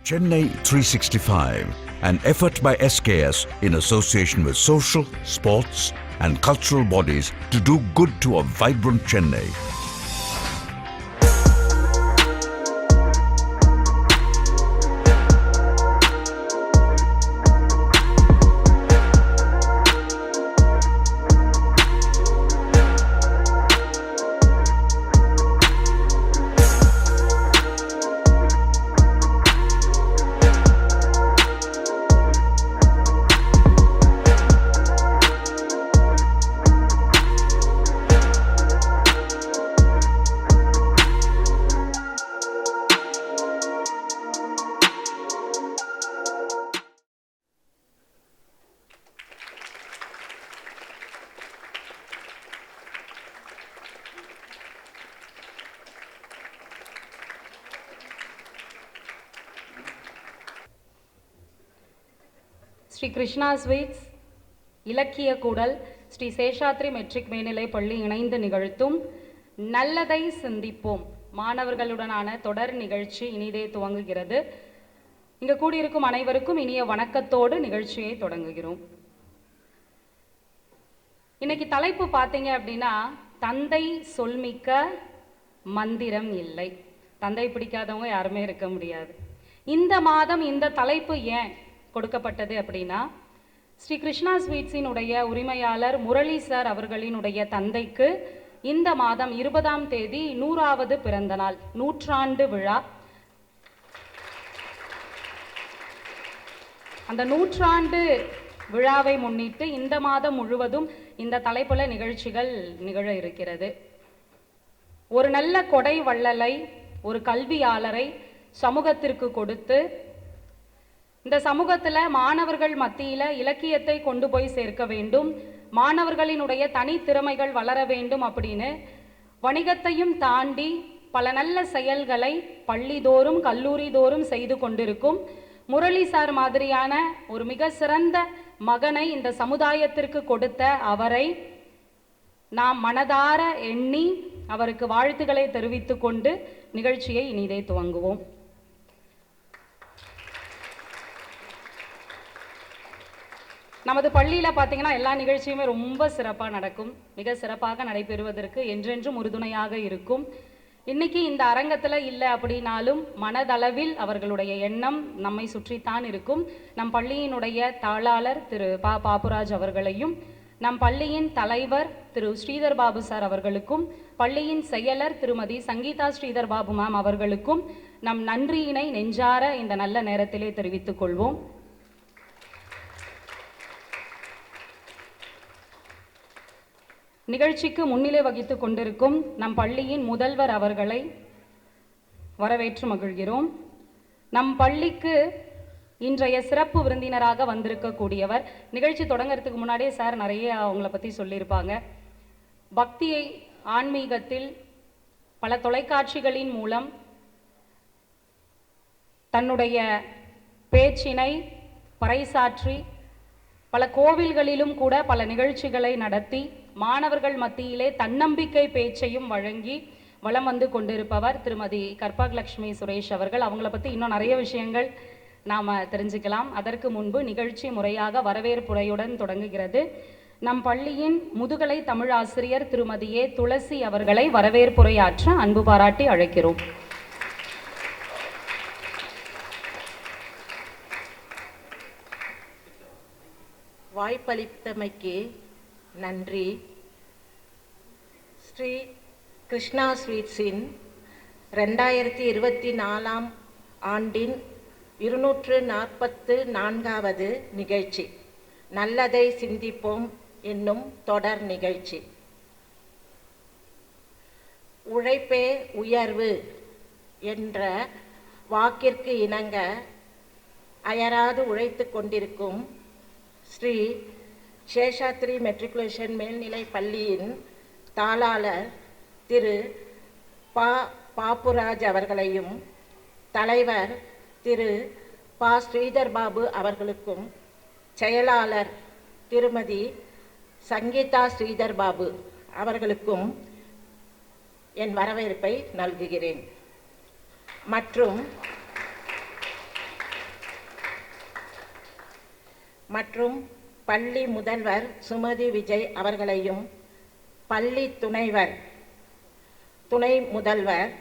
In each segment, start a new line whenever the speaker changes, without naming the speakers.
Chennai 365, an effort by SKS in association with social, sports and cultural bodies to do good to a vibrant Chennai.
Sri Krishna sweets, இலக்கிய கூடல், Sri Seshadri matric மேல்நிலை பள்ளி இணைந்து நிகழ்த்தும் நல்லதை சிந்திப்போம் மாணவர்களுடனான தொடர் நிகழ்ச்சி இனிதே துவங்குகிறது. இங்கு கூடியிருக்கும் அனைவருக்கும் இனிய வணக்கத்தோடு நிகழ்ச்சியை தொடங்குகிறோம். இன்னைக்கு தலைப்பு பார்த்தீங்க அப்படின்னா, தந்தை சொல்மிக்க மந்திரம் இல்லை. தந்தை பிடிக்காதவங்க யாருமே இருக்க முடியாது. இந்த மாதம் இந்த தலைப்பு ஏன் கொடுக்கப்பட்டது அப்படின்னா, ஸ்ரீ கிருஷ்ணா ஸ்வீட்ஸினுடைய உரிமையாளர் முரளி சார் அவர்களினுடைய தந்தைக்கு இந்த மாதம் 20ஆம் தேதி 100வது பிறந்த நாள், நூற்றாண்டு விழா. அந்த நூற்றாண்டு விழாவை முன்னிட்டு இந்த மாதம் முழுவதும் இந்த தலைப்புல நிகழ்ச்சிகள் நிகழ இருக்கிறது. ஒரு நல்ல கொடை வள்ளலை, ஒரு கல்வியாளரை சமூகத்திற்கு கொடுத்து இந்த சமூகத்தில் மாணவர்கள் மத்தியில் இலக்கியத்தை கொண்டு போய் சேர்க்க வேண்டும், மாணவர்களினுடைய தனித்திறமைகள் வளர வேண்டும் அப்படின்னு வணிகத்தையும் தாண்டி பல நல்ல செயல்களை பள்ளிதோறும் கல்லூரி தோறும் செய்து கொண்டிருக்கும் முரளி சார் மாதிரியான ஒரு மிக சிறந்த மகனை இந்த சமுதாயத்திற்கு கொடுத்த அவரை நாம் மனதார எண்ணி அவருக்கு வாழ்த்துக்களை தெரிவித்துக் கொண்டு நிகழ்ச்சியை இனிதே துவங்குவோம். நமது பள்ளியில் பார்த்தீங்கன்னா எல்லா நிகழ்ச்சியுமே ரொம்ப சிறப்பாக நடக்கும். மிக சிறப்பாக நடைபெறுவதற்கு என்றென்றும் உறுதுணையாக இருக்கும். இன்னைக்கு இந்த அரங்கத்தில் இல்லை அப்படின்னாலும் மனதளவில் அவர்களுடைய எண்ணம் நம்மை சுற்றித்தான் இருக்கும். நம் பள்ளியினுடைய தாளாளர் திரு பாப்புராஜ் அவர்களையும், நம் பள்ளியின் தலைவர் திரு ஸ்ரீதர் பாபு சார் அவர்களுக்கும், பள்ளியின் செயலர் திருமதி சங்கீதா ஸ்ரீதர் பாபு மேம் அவர்களுக்கும் நம் நன்றியினை நெஞ்சார இந்த நல்ல நேரத்திலே தெரிவித்துக் கொள்வோம். நிகழ்ச்சிக்கு முன்னிலை வகித்துக் கொண்டிருக்கும் நம் பள்ளியின் முதல்வர் அவர்களை வரவேற்று மகிழ்கிறோம். நம் பள்ளிக்கு இன்றைய சிறப்பு விருந்தினராக வந்திருக்கக்கூடியவர், நிகழ்ச்சி தொடங்கிறதுக்கு முன்னாடியே சார் நிறைய அவங்கள பற்றி சொல்லியிருப்பாங்க. பக்தியை ஆன்மீகத்தில் பல தொலைக்காட்சிகளின் மூலம் தன்னுடைய பேச்சினை பறைசாற்றி பல கோவில்களிலும் கூட பல நிகழ்ச்சிகளை நடத்தி மாணவர்கள் மத்தியிலே தன்னம்பிக்கை பேச்சையும் வழங்கி வலம் வந்து கொண்டிருப்பவர் திருமதி கற்பகலட்சுமி சுரேஷ் அவர்கள். அவங்கள பற்றி இன்னும் நிறைய விஷயங்கள் நாம் தெரிஞ்சுக்கலாம். அதற்கு முன்பு நிகழ்ச்சி முறையாக வரவேற்புரையுடன் தொடங்குகிறது. நம் பள்ளியின் முதுகலை தமிழ் ஆசிரியர் திருமதி ஏ துளசி அவர்களை வரவேற்புரையாற்ற அன்பு பாராட்டி அழைக்கிறோம்.
வாய்ப்பளித்தமைக்கு நன்றி. ஸ்ரீ கிருஷ்ணா ஸ்வீட்ஸின் 2024ஆம் ஆண்டின் 244வது நிகழ்ச்சி நல்லதை சிந்திப்போம் என்னும் தொடர் நிகழ்ச்சி. உழைப்பே உயர்வு என்ற வாக்கிற்கு இணங்க அயராது உழைத்து கொண்டிருக்கும் ஸ்ரீ சேஷாத்ரி மெட்ரிகுலேஷன் மேல்நிலை பள்ளியின் தாளாளர் திரு பாப்புராஜ் அவர்களையும், தலைவர் திரு ஸ்ரீதர் பாபு அவர்களுக்கும், செயலாளர் திருமதி சங்கீதா ஸ்ரீதர் பாபு அவர்களுக்கும் என் வரவேற்பை நல்குகிறேன். மற்றும் மற்றும் பள்ளி முதல்வர் சுமதி விஜய் அவர்களையும் பள்ளி துணை முதல்வர்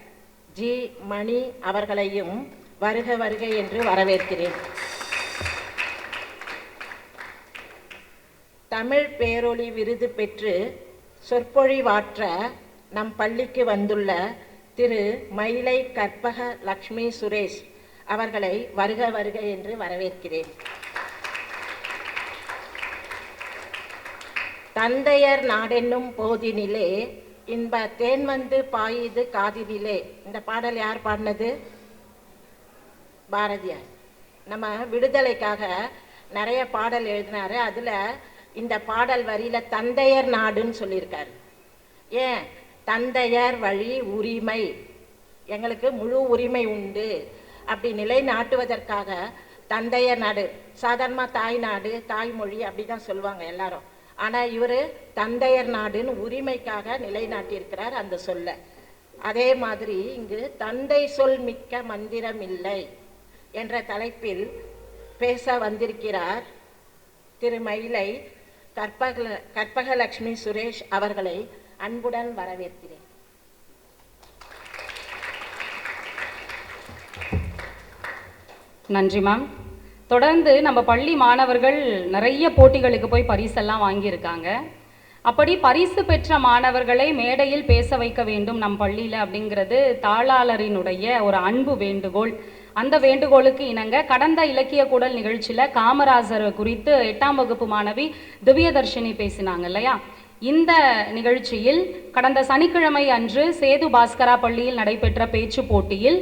ஜி மணி அவர்களையும் வருக வருக என்று வரவேற்கிறேன். தமிழ் பேரொளி விருது பெற்று சொற்பொழிவாற்ற நம் பள்ளிக்கு வந்துள்ள திரு மயிலை கற்பக லக்ஷ்மி சுரேஷ் அவர்களை வருக வருக என்று வரவேற்கிறேன். தந்தையர் நாடென்னும் போதினிலே இன்ப தேன் வந்து பாயுது காதினிலே. இந்த பாடல் யார் பாடினது? பாரதியார். நம்ம விடுதலைக்காக நிறைய பாடல் எழுதினாரு. அதில் இந்த பாடல் வரியில தந்தையர் நாடுன்னு சொல்லியிருக்காரு. ஏன்? தந்தையர் வழி உரிமை, எங்களுக்கு முழு உரிமை உண்டு அப்படி நிலைநாட்டுவதற்காக தந்தையர் நாடு. சாதாரணமாக தாய் நாடு, தாய்மொழி அப்படி தான் சொல்லுவாங்க எல்லாரும். ஆனால் இவர் தந்தையர் நாடுன்னு உரிமைக்காக நிலைநாட்டியிருக்கிறார் அந்த சொல்ல. அதே மாதிரி இங்கு தந்தை சொல் மிக்க மந்திரம் இல்லை என்ற தலைப்பில் பேச வந்திருக்கிறார் திரு மயிலை கற்பகலட்சுமி சுரேஷ் அவர்களை அன்புடன் வரவேற்கிறேன்.
நன்றி மேம். தொடர்ந்து நம்ம பள்ளி மாணவர்கள் நிறைய போட்டிகளுக்கு போய் பரிசெல்லாம் வாங்கியிருக்காங்க. அப்படி பரிசு பெற்ற மாணவர்களை மேடையில் பேச வைக்க வேண்டும் நம் பள்ளியில் அப்படிங்கிறது தாளாளரினுடைய ஒரு அன்பு வேண்டுகோள். அந்த வேண்டுகோளுக்கு இணங்க கடந்த இலக்கிய கூடல் நிகழ்ச்சியில் காமராஜர் குறித்து 8ஆம் வகுப்பு மாணவி திவ்யதர்ஷினி பேசினாங்க இல்லையா? இந்த நிகழ்ச்சியில் கடந்த சனிக்கிழமை அன்று சேது பாஸ்கரா பள்ளியில் நடைபெற்ற பேச்சு போட்டியில்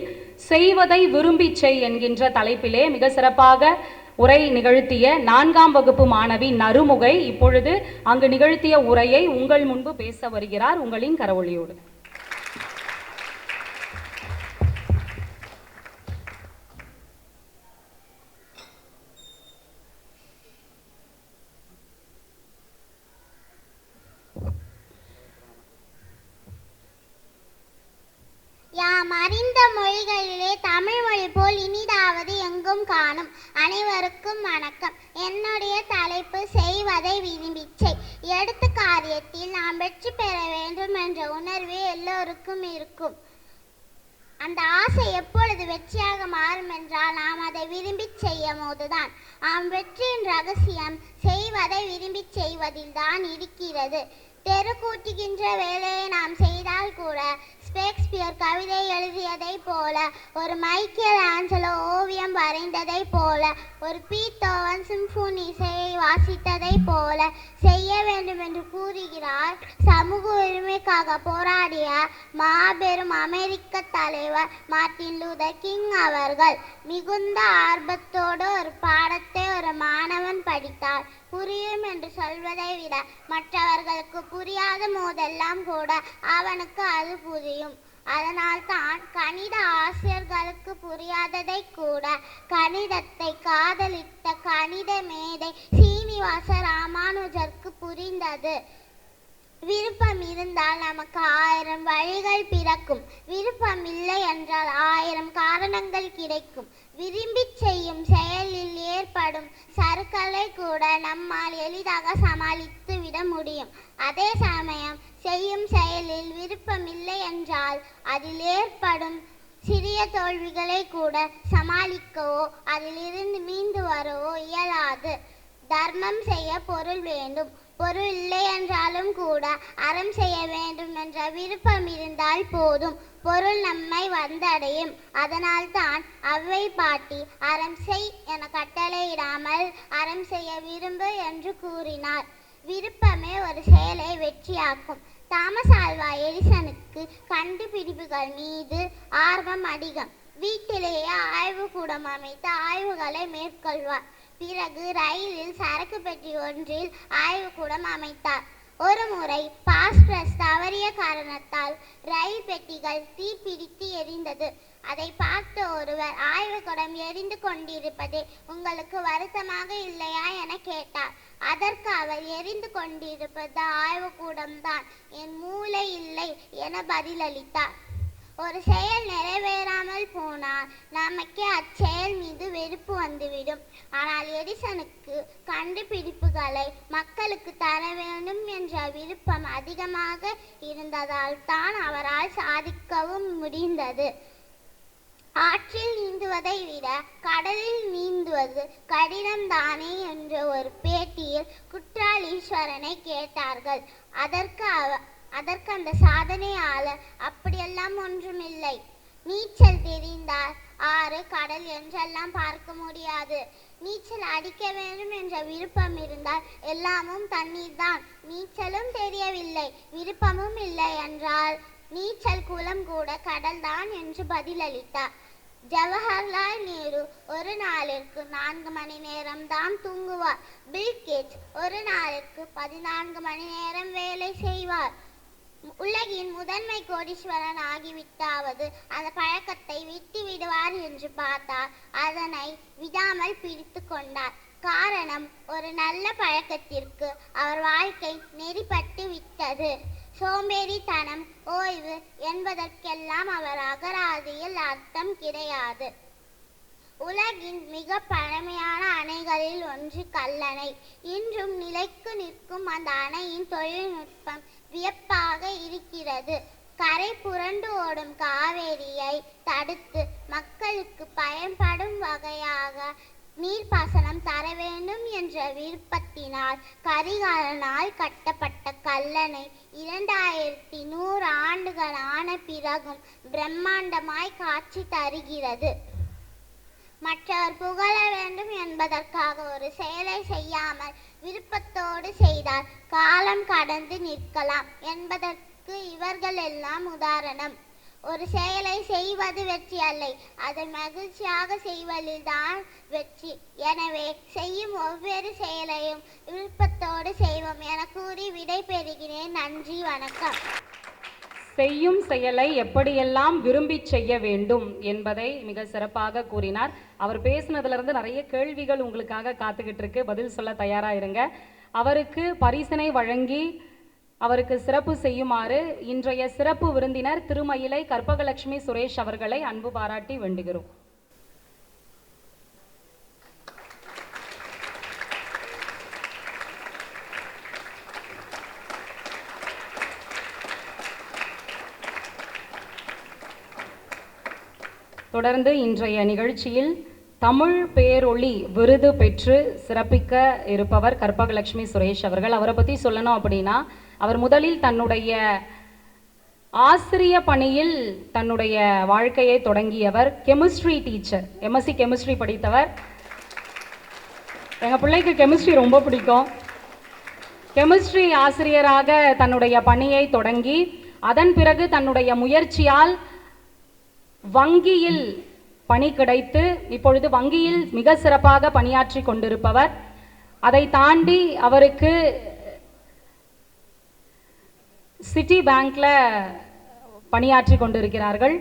செய்வதை விரும்பி செய் என்கின்ற தலைப்பிலே மிக சிறப்பாக உரை நிகழ்த்திய 4ஆம் வகுப்பு மாணவி நறுமுகை இப்பொழுது அங்கு நிகழ்த்திய உரையை உங்கள் முன்பு பேச வருகிறார் உங்களின் கரவொலியோடு.
யாம் அறிந்த மொழிகளிலே தமிழ் மொழி போல் இனிதாவது எங்கும் காணும். அனைவருக்கும் வணக்கம். என்னுடைய தலைப்பு செய்வதை விரும்பிச் செய். எடுத்த காரியத்தில் நாம் வெற்றி பெற வேண்டும் என்ற உணர்வு எல்லோருக்கும் இருக்கும். அந்த ஆசை எப்பொழுது வெற்றியாக மாறும் என்றால் நாம் அதை விரும்பி செய்யும் போதுதான். வெற்றியின் ரகசியம் செய்வதை விரும்பி செய்வதில் தான் இருக்கிறது. தெரு கூட்டுகின்ற வேலையை நாம் செய்தால் கூட ஷேக்ஸ்பியர் கவிதை எழுதியதை போல, ஒரு மைக்கேல் ஆஞ்சலோ ஓவியம் வரைந்ததை போல, ஒரு பீத்தோவன் சிம்பொனி இசையை வாசித்ததை போல செய்ய வேண்டும் என்று கூறுகிறார் சமூக உரிமைக்காக போராடிய மாபெரும் அமெரிக்க தலைவர் மார்ட்டின் லூதர் கிங் அவர்கள். மிகுந்த ஆர்வத்தோடு ஒரு பாடத்தை ஒரு மாணவன் படித்தார். புரியும் என்று சொல்வதை விட மற்றவர்களுக்கு புரியாத போதெல்லாம் கூட அவனுக்கு அது புரியும். அதனால் தான் கணித ஆசிரியர்களுக்கு புரியாததை கூட கணிதத்தை காதலித்த கணித மேதை சீனிவாச ராமானுஜருக்கு புரிந்தது. விருப்பம் இருந்தால் நமக்கு 1000 வழிகள் பிறக்கும். விருப்பம் இல்லை என்றால் 1000 காரணங்கள் கிடைக்கும். விரும்பி செய்யும் செயலில் ஏற்படும் சறுக்கலை கூட நம்மால் எளிதாக சமாளித்து விட முடியும். அதே சமயம் செய்யும் செயலில் விருப்பம் இல்லை என்றால் அதில் ஏற்படும் சிறிய தோல்விகளை கூட சமாளிக்கவோ அதிலிருந்து மீண்டு வரவோ இயலாது. தர்மம் செய்ய பொருள் வேண்டும். பொருள் இல்லை என்றாலும் கூட அறம் செய்ய வேண்டும் என்ற விருப்பம் இருந்தால் போதும், பொருள் நம்மை வந்தடையும். அதனால் தான் அவ்வை பாட்டி அறம் செய் என கட்டளையிடாமல் அறம் செய்ய விரும்பு என்று கூறினார். விருப்பமே ஒரு செயலை வெற்றியாக்கும். தாமஸ் ஆல்வா எடிசனுக்கு கண்டுபிடிப்புகள் மீது ஆர்வம் அதிகம். வீட்டிலேயே ஆய்வுக்கூடம் அமைத்து ஆய்வுகளை மேற்கொள்வார். பிறகு ரயிலில் சரக்கு பெட்டி ஒன்றில் ஆய்வுக்கூடம் அமைத்தார். ஒரு முறை பாஸ்பிரஸ் தவறிய காரணத்தால் ரயில் பெட்டிகள் தீப்பிடித்து எரிந்தது. அதை பார்த்த ஒருவர் ஆய்வுக்கூடம் எரிந்து கொண்டிருப்பதே உங்களுக்கு வருத்தமாக இல்லையா என கேட்டார். அதற்கு அவர் எரிந்து கொண்டிருப்பது ஆய்வுக்கூடம்தான், என் மூளை இல்லை என பதிலளித்தார். ஒரு செயல் நிறைவேறாமல் போனால் நமக்கே அச்செயல் மீது வெறுப்பு வெறுப்பு வந்துவிடும். ஆனால் எடிசனுக்கு கண்டுபிடிப்புகளை மக்களுக்கு தர வேண்டும் என்ற விருப்பம் அதிகமாக இருந்ததால் தான் அவரால் சாதிக்கவும் முடிந்தது. ஆற்றில் நீந்துவதை விட கடலில் நீந்துவது கடினம்தானே என்ற ஒரு பேட்டியில் குற்றால் ஈஸ்வரனை கேட்டார்கள். அதற்கு அந்த சாதனையாளர், அப்படியெல்லாம் ஒன்றுமில்லை, நீச்சல் தெரிந்தால் ஆறு கடல் என்றெல்லாம் பார்க்க முடியாது. நீச்சல் அடிக்க வேண்டும் என்ற விருப்பம் இருந்தால் எல்லாமும் தண்ணீர் தான். நீச்சலும் தெரியவில்லை, விருப்பமும் இல்லை என்றால் நீச்சல் குளம் கூட கடல் தான் என்று பதிலளித்தார். ஜவஹர்லால் நேரு ஒரு நாளிற்கு 4 மணி நேரம் தான் தூங்குவார். பில் கேட்ஸ் ஒரு நாளிற்கு 14 மணி நேரம் வேலை செய்வார். உலகின் முதன்மை கோடீஸ்வரன் ஆகிவிட்டாவது அந்த பழக்கத்தை விட்டு விடுவார் என்று பார்த்தார். அதனை விடாமல் பிடித்து கொண்டார். காரணம், ஒரு நல்ல பழக்கத்திற்கு அவர் வாழ்க்கை நெறிப்பட்டு விட்டது. சோம்பேறித்தனம், ஓய்வு என்பதற்கெல்லாம் அவர் அகராதியில் அர்த்தம் கிடையாது. உலகின் மிக பழமையான அணைகளில் ஒன்று கல்லணை. இன்றும் நிலைக்கு நிற்கும் அந்த அணையின் தொழில்நுட்பம் வியப்பாக இருக்கிறது. கரை புரண்டு ஓடும் காவேரியை தடுத்து மக்களுக்கு பயன்படும் வகையாக நீர்ப்பாசனம் தர வேண்டும் என்ற விருப்பத்தினால் கரிகாலனால் கட்டப்பட்ட கல்லணை 2100 ஆண்டுகள் ஆன பிறகும் பிரம்மாண்டமாய் காட்சி தருகிறது. மற்றவர் புகழ வேண்டும் என்பதற்காக ஒரு செயலை செய்யாமல் விருப்பத்தோடு செய்தால் காலம் கடந்து நிற்கலாம் என்பதற்கு இவர்கள் எல்லாம் உதாரணம். ஒரு செயலை செய்வது வெற்றி அல்ல, அதை மகிழ்ச்சியாக செய்வதில்தான் வெற்றி. எனவே செய்யும் ஒவ்வொரு செயலையும் விருப்பத்தோடு செய்வோம் என கூறி விடை பெறுகிறேன். நன்றி, வணக்கம்.
செய்யும் செயலை எப்படியெல்லாம் விரும்பி செய்ய வேண்டும் என்பதை மிக சிறப்பாக கூறினார். அவர் பேசினதுலேருந்து நிறைய கேள்விகள் உங்களுக்காக காத்துக்கிட்டு இருக்கு, பதில் சொல்ல தயாரா இருங்க. அவருக்கு பரிசினை வழங்கி அவருக்கு சிறப்பு செய்யுமாறு இன்றைய சிறப்பு விருந்தினர் திருமயிலை கற்பகலட்சுமி சுரேஷ் அவர்களை அன்பு பாராட்டி வேண்டுகிறோம். தொடர்ந்து இன்றைய நிகழ்ச்சியில் தமிழ் பேரொளி விருது பெற்று சிறப்பிக்க இருப்பவர் கற்பகலட்சுமி சுரேஷ் அவர்கள். அவரை பற்றி சொல்லணும் அப்படின்னா, அவர் முதலில் தன்னுடைய ஆசிரிய பணியில் தன்னுடைய வாழ்க்கையை தொடங்கியவர். கெமிஸ்ட்ரி டீச்சர், எம்எஸ்சி கெமிஸ்ட்ரி படித்தவர். எங்கள் பிள்ளைக்கு கெமிஸ்ட்ரி ரொம்ப பிடிக்கும். கெமிஸ்ட்ரி ஆசிரியராக தன்னுடைய பணியை தொடங்கி அதன் பிறகு தன்னுடைய முயற்சியால் வங்கியில் பணி கிடைத்து இப்பொழுது வங்கியில் மிக சிறப்பாக பணியாற்றி கொண்டிருப்பவர். அதை தாண்டி அவருக்கு சிட்டி பேங்க்ல பணியாற்றி கொண்டிருக்கிறார்கள்.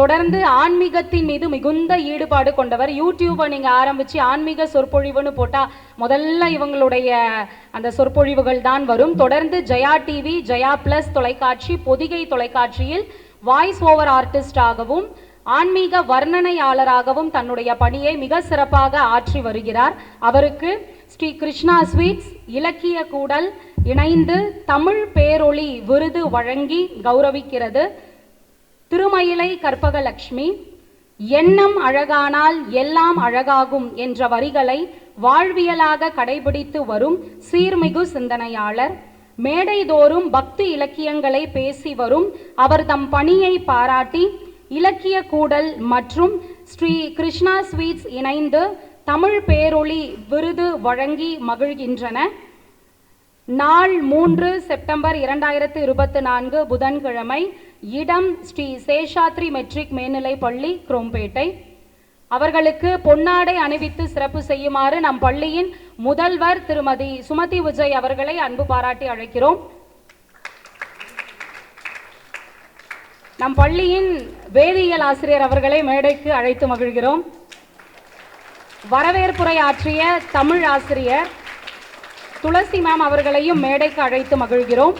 தொடர்ந்து ஆன்மீகத்தின் மீது மிகுந்த ஈடுபாடு கொண்டவர். யூடியூபை நீங்க ஆரம்பிச்சு ஆன்மீக சொற்பொழிவுன்னு போட்டா முதல்ல இவங்களுடைய அந்த சொற்பொழிவுகள் தான் வரும். தொடர்ந்து ஜெயா டிவி, ஜெயா பிளஸ் தொலைக்காட்சி, பொதிகை தொலைக்காட்சியில் வாய்ஸ் ஓவர் ஆர்டிஸ்டாகவும் ஆன்மீக வர்ணனையாளராகவும் தன்னுடைய பணியை மிக சிறப்பாக ஆற்றி வருகிறார். அவருக்கு ஸ்ரீ கிருஷ்ணா ஸ்வீட்ஸ் இலக்கிய கூடல் இணைந்து தமிழ் பேரொளி விருது வழங்கி கௌரவிக்கிறது. திருமயிலை கற்பகலட்சுமி, எண்ணம் அழகானால் எல்லாம் அழகாகும் என்ற வரிகளை வாழ்வியலாக கடைபிடித்து வரும் சீர்மிகு சிந்தனையாளர். மேடைதோறும் பக்தி இலக்கியங்களை பேசி வரும் அவர் தம் பணியை பாராட்டி இலக்கிய கூடல் மற்றும் ஸ்ரீ கிருஷ்ணா ஸ்வீட்ஸ் இணைந்து தமிழ் பேரொளி விருது வழங்கி மகிழ்கின்றன. நாள் 3 செப்டம்பர் 2024 புதன்கிழமை. இடம் ஸ்ரீ சேஷாத்ரி மெட்ரிக் மேல்நிலைப் பள்ளி, குரோம்பேட்டை. அவர்களுக்கு பொன்னாடை அணிவித்து சிறப்பு செய்யுமாறு நம் பள்ளியின் முதல்வர் திருமதி சுமதி விஜய் அவர்களை அன்பு பாராட்டி அழைக்கிறோம். நம் பள்ளியின் வேதியியல் ஆசிரியர் அவர்களை மேடைக்கு அழைத்து மகிழ்கிறோம். வரவேற்புரை ஆற்றிய தமிழ் ஆசிரியர் துளசி மேம் அவர்களையும் மேடைக்கு அழைத்து மகிழ்கிறோம்.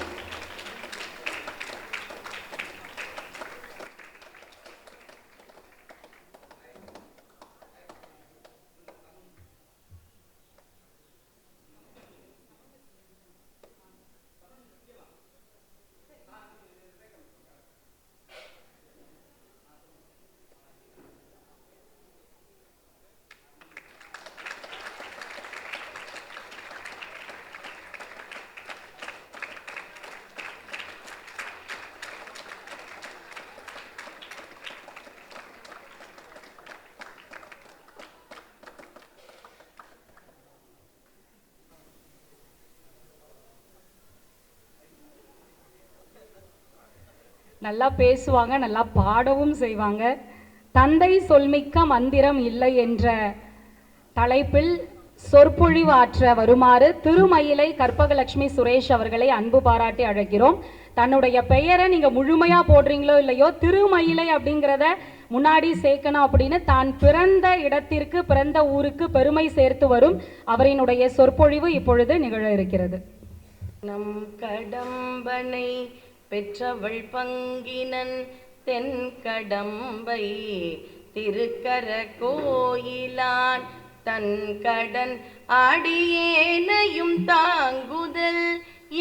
நல்லா பேசுவாங்க, நல்லா பாடவும் செய்வாங்க. தந்தை சொல்மிக்க மந்திரம் இல்லை என்ற தலைப்பில் சொற்பொழிவாற்ற வருமாறு திருமயிலை கற்பகலட்சுமி சுரேஷ் அவர்களை அன்பு பாராட்டி அழைக்கிறோம். தன்னுடைய பெயரை நீங்க முழுமையா போடுறீங்களோ இல்லையோ, திருமயிலை அப்படிங்கிறத முன்னாடி சேர்க்கணும் அப்படின்னு தான் பிறந்த இடத்திற்கு, பிறந்த ஊருக்கு பெருமை சேர்த்து வரும் அவரினுடைய சொற்பொழிவு இப்பொழுது நிகழ இருக்கிறது.
நம் கடம்பனை பெற்றவள் பங்கினன் தென் கடம்பை திருக்கர கோயிலான் தன் கடன் அடியேனையும் தாங்குதல்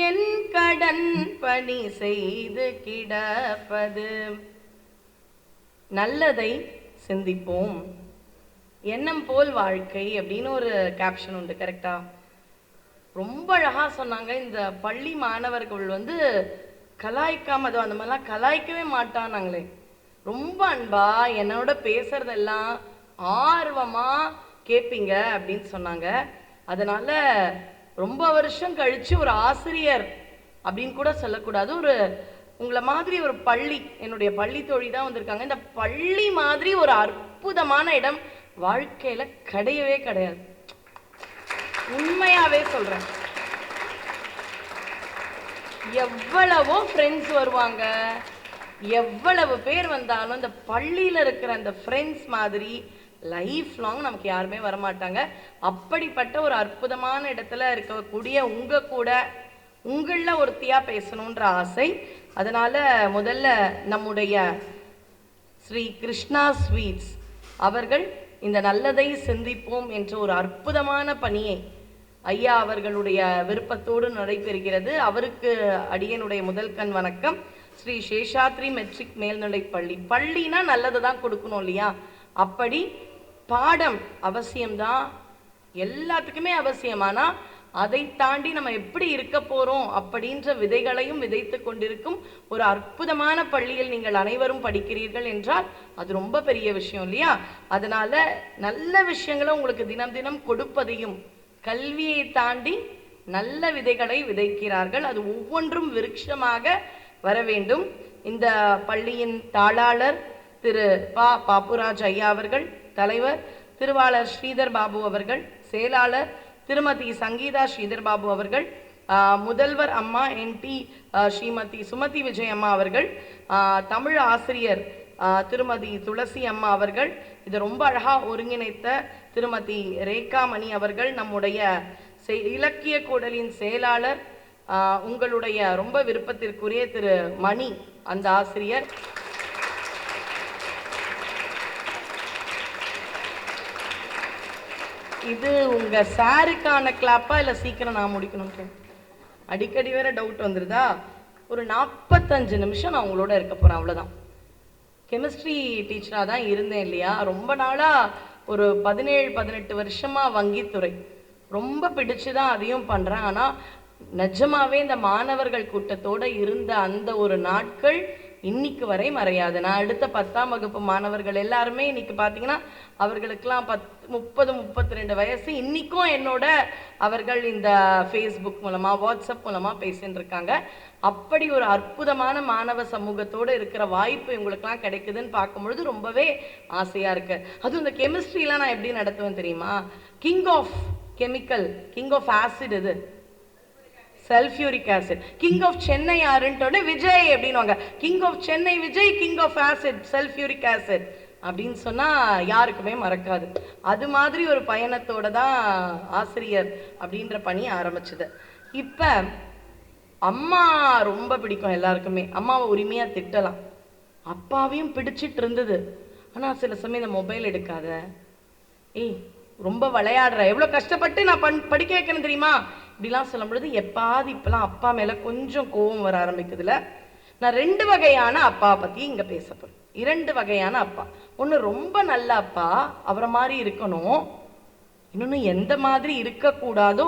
என் கடன் பணி செய்து கிடப்பது. நல்லதை சிந்திப்போம், எண்ணம் போல் வாழ்க்கை அப்படின்னு ஒரு கேப்ஷன் உண்டு, கரெக்டா? ரொம்ப அழகா சொன்னாங்க. இந்த பள்ளி மாணவர்கள் வந்து கலாய்க்காம, அதோ அந்த மாதிரிலாம் கலாய்க்கவே மாட்டானாங்களே, ரொம்ப அன்பா என்னோட பேசுறதெல்லாம் ஆர்வமா கேட்பீங்க அப்படின்னு சொன்னாங்க. அதனால ரொம்ப வருஷம் கழிச்சு ஒரு ஆசிரியர் அப்படின்னு கூட சொல்லக்கூடாது, ஒரு உங்களை மாதிரி ஒரு பள்ளி, என்னுடைய பள்ளி தோழி தான் வந்திருக்காங்க. இந்த பள்ளி மாதிரி ஒரு அற்புதமான இடம் வாழ்க்கையில கிடையவே கிடையாது, உண்மையாவே சொல்றேன். எவ்வளவோ ஃப்ரெண்ட்ஸ் வருவாங்க, எவ்வளவு பேர் வந்தாலும் இந்த பள்ளியில இருக்கிற அந்த ஃப்ரெண்ட்ஸ் மாதிரி லைஃப் லாங் நமக்கு யாருமே வரமாட்டாங்க. அப்படிப்பட்ட ஒரு அற்புதமான இடத்துல இருக்கக்கூடிய உங்க கூட உங்களில் ஒருத்தியா பேசணுன்ற ஆசை. அதனால முதல்ல நம்முடைய ஸ்ரீ கிருஷ்ணா ஸ்வீட்ஸ் அவர்கள் இந்த நல்லதை சிந்திப்போம் என்ற ஒரு அற்புதமான பணியை ஐயா அவர்களுடைய விருப்பத்தோடு நடைபெறுகிறது. அவருக்கு அடியனுடைய முதல் கண் வணக்கம். ஸ்ரீ சேஷாத்ரி மெட்ரிக் மேல்நிலை பள்ளி, பள்ளினா நல்லது தான் கொடுக்கணும் இல்லையா? அப்படி பாடம் அவசியம்தான், எல்லாத்துக்குமே அவசியமானா அதை தாண்டி நம்ம எப்படி இருக்க போறோம் அப்படின்ற விதைகளையும் விதைத்து கொண்டிருக்கும் ஒரு அற்புதமான பள்ளியில் நீங்கள் அனைவரும் படிக்கிறீர்கள் என்றால் அது ரொம்ப பெரிய விஷயம் இல்லையா? அதனால நல்ல விஷயங்களை உங்களுக்கு தினம் தினம் கொடுப்பதையும், கல்வியை தாண்டி நல்ல விதைகளை விதைக்கிறார்கள், அது ஒவ்வொன்றும் விருட்சமாக வர வேண்டும். இந்த பள்ளியின் தாளாளர் திரு பாப்புராஜ் ஐயா அவர்கள், தலைவர் திருவாளர் ஸ்ரீதர் பாபு அவர்கள், செயலாளர் திருமதி சங்கீதா ஸ்ரீதர் பாபு அவர்கள், முதல்வர் அம்மா NT ஸ்ரீமதி சுமதி விஜய் அம்மா அவர்கள், தமிழ் ஆசிரியர் திருமதி துளசி அம்மா அவர்கள், இதை ரொம்ப அழகா ஒருங்கிணைத்த திருமதி ரேகா மணி அவர்கள், நம்முடைய இலக்கிய கூடலின் செயலாளர், உங்களுடைய ரொம்ப விருப்பத்திற்குரிய திரு மணி அந்த ஆசிரியர், இது உங்க சாருக்கான கிளாப்பா இல்ல சீக்கிரம் நான் முடிக்கணும்? அடிக்கடி வேற டவுட் வந்துருதா? ஒரு 45 நிமிஷம் நான் உங்களோட இருக்க போறேன், அவ்வளவுதான். கெமிஸ்ட்ரி டீச்சரா தான் இருந்தேன் இல்லையா, ரொம்ப நாளா, ஒரு 17-18 வருஷமா வங்கித்துறை ரொம்ப பிடிச்சுதான் அதையும் பண்றேன். ஆனா நிஜமாவே இந்த மாணவர்கள் கூட்டத்தோட இருந்த அந்த ஒரு நாட்கள் இன்னைக்கு வரை மறையாது. நான் அடுத்த 10ஆம் வகுப்பு மாணவர்கள் எல்லாருமே இன்னைக்கு பார்த்தீங்கன்னா அவர்களுக்கெல்லாம் 30-32 வயசு. இன்னைக்கும் என்னோட அவர்கள் இந்த ஃபேஸ்புக் மூலமா, வாட்ஸ்அப் மூலமா பேசிட்டு இருக்காங்க. அப்படி ஒரு அற்புதமான மாணவ சமூகத்தோடு இருக்கிற வாய்ப்பு உங்களுக்கெல்லாம் கிடைக்குதுன்னு பார்க்கும்பொழுது ரொம்பவே ஆசையா இருக்கு. அதுவும் இந்த கெமிஸ்ட்ரிலாம் நான் எப்படி நடத்துவேன் தெரியுமா? King of chemical, king of acid, இது sulphuric acid. King of Chennai யாருன்னு விஜய் அப்படின்னுவாங்க. King of Chennai Vijay, king of acid sulphuric acid அப்படின்னு சொன்னா யாருக்குமே மறக்காது. அது மாதிரி ஒரு பயணத்தோட தான் ஆசிரியர் அப்படின்ற பணி ஆரம்பிச்சது. இப்ப அம்மா ரொம்ப பிடிக்கும் எல்லாருக்குமே, அம்மாவை உரிமையா திட்டலாம், அப்பாவையும் பிடிச்சிட்டு இருந்தது. ஆனா சில சமயம் இந்த மொபைல் எடுக்காத, ஏய் ரொம்ப விளையாடுற, எவ்வளவு கஷ்டப்பட்டு நான் படிக்க வைக்கணும் தெரியுமா, இப்படிலாம் சொல்லும் பொழுது எப்பாவது இப்பெல்லாம் அப்பா மேல கொஞ்சம் கோபம் வர ஆரம்பிக்குதுல. நான் 2 வகையான அப்பாவை பத்தி இங்க பேச போறேன். 2 வகையான அப்பா. ஒண்ணு ரொம்ப நல்ல அப்பா, அவரை மாதிரி இருக்கணும். இன்னொன்னு எந்த மாதிரி இருக்கக்கூடாதோ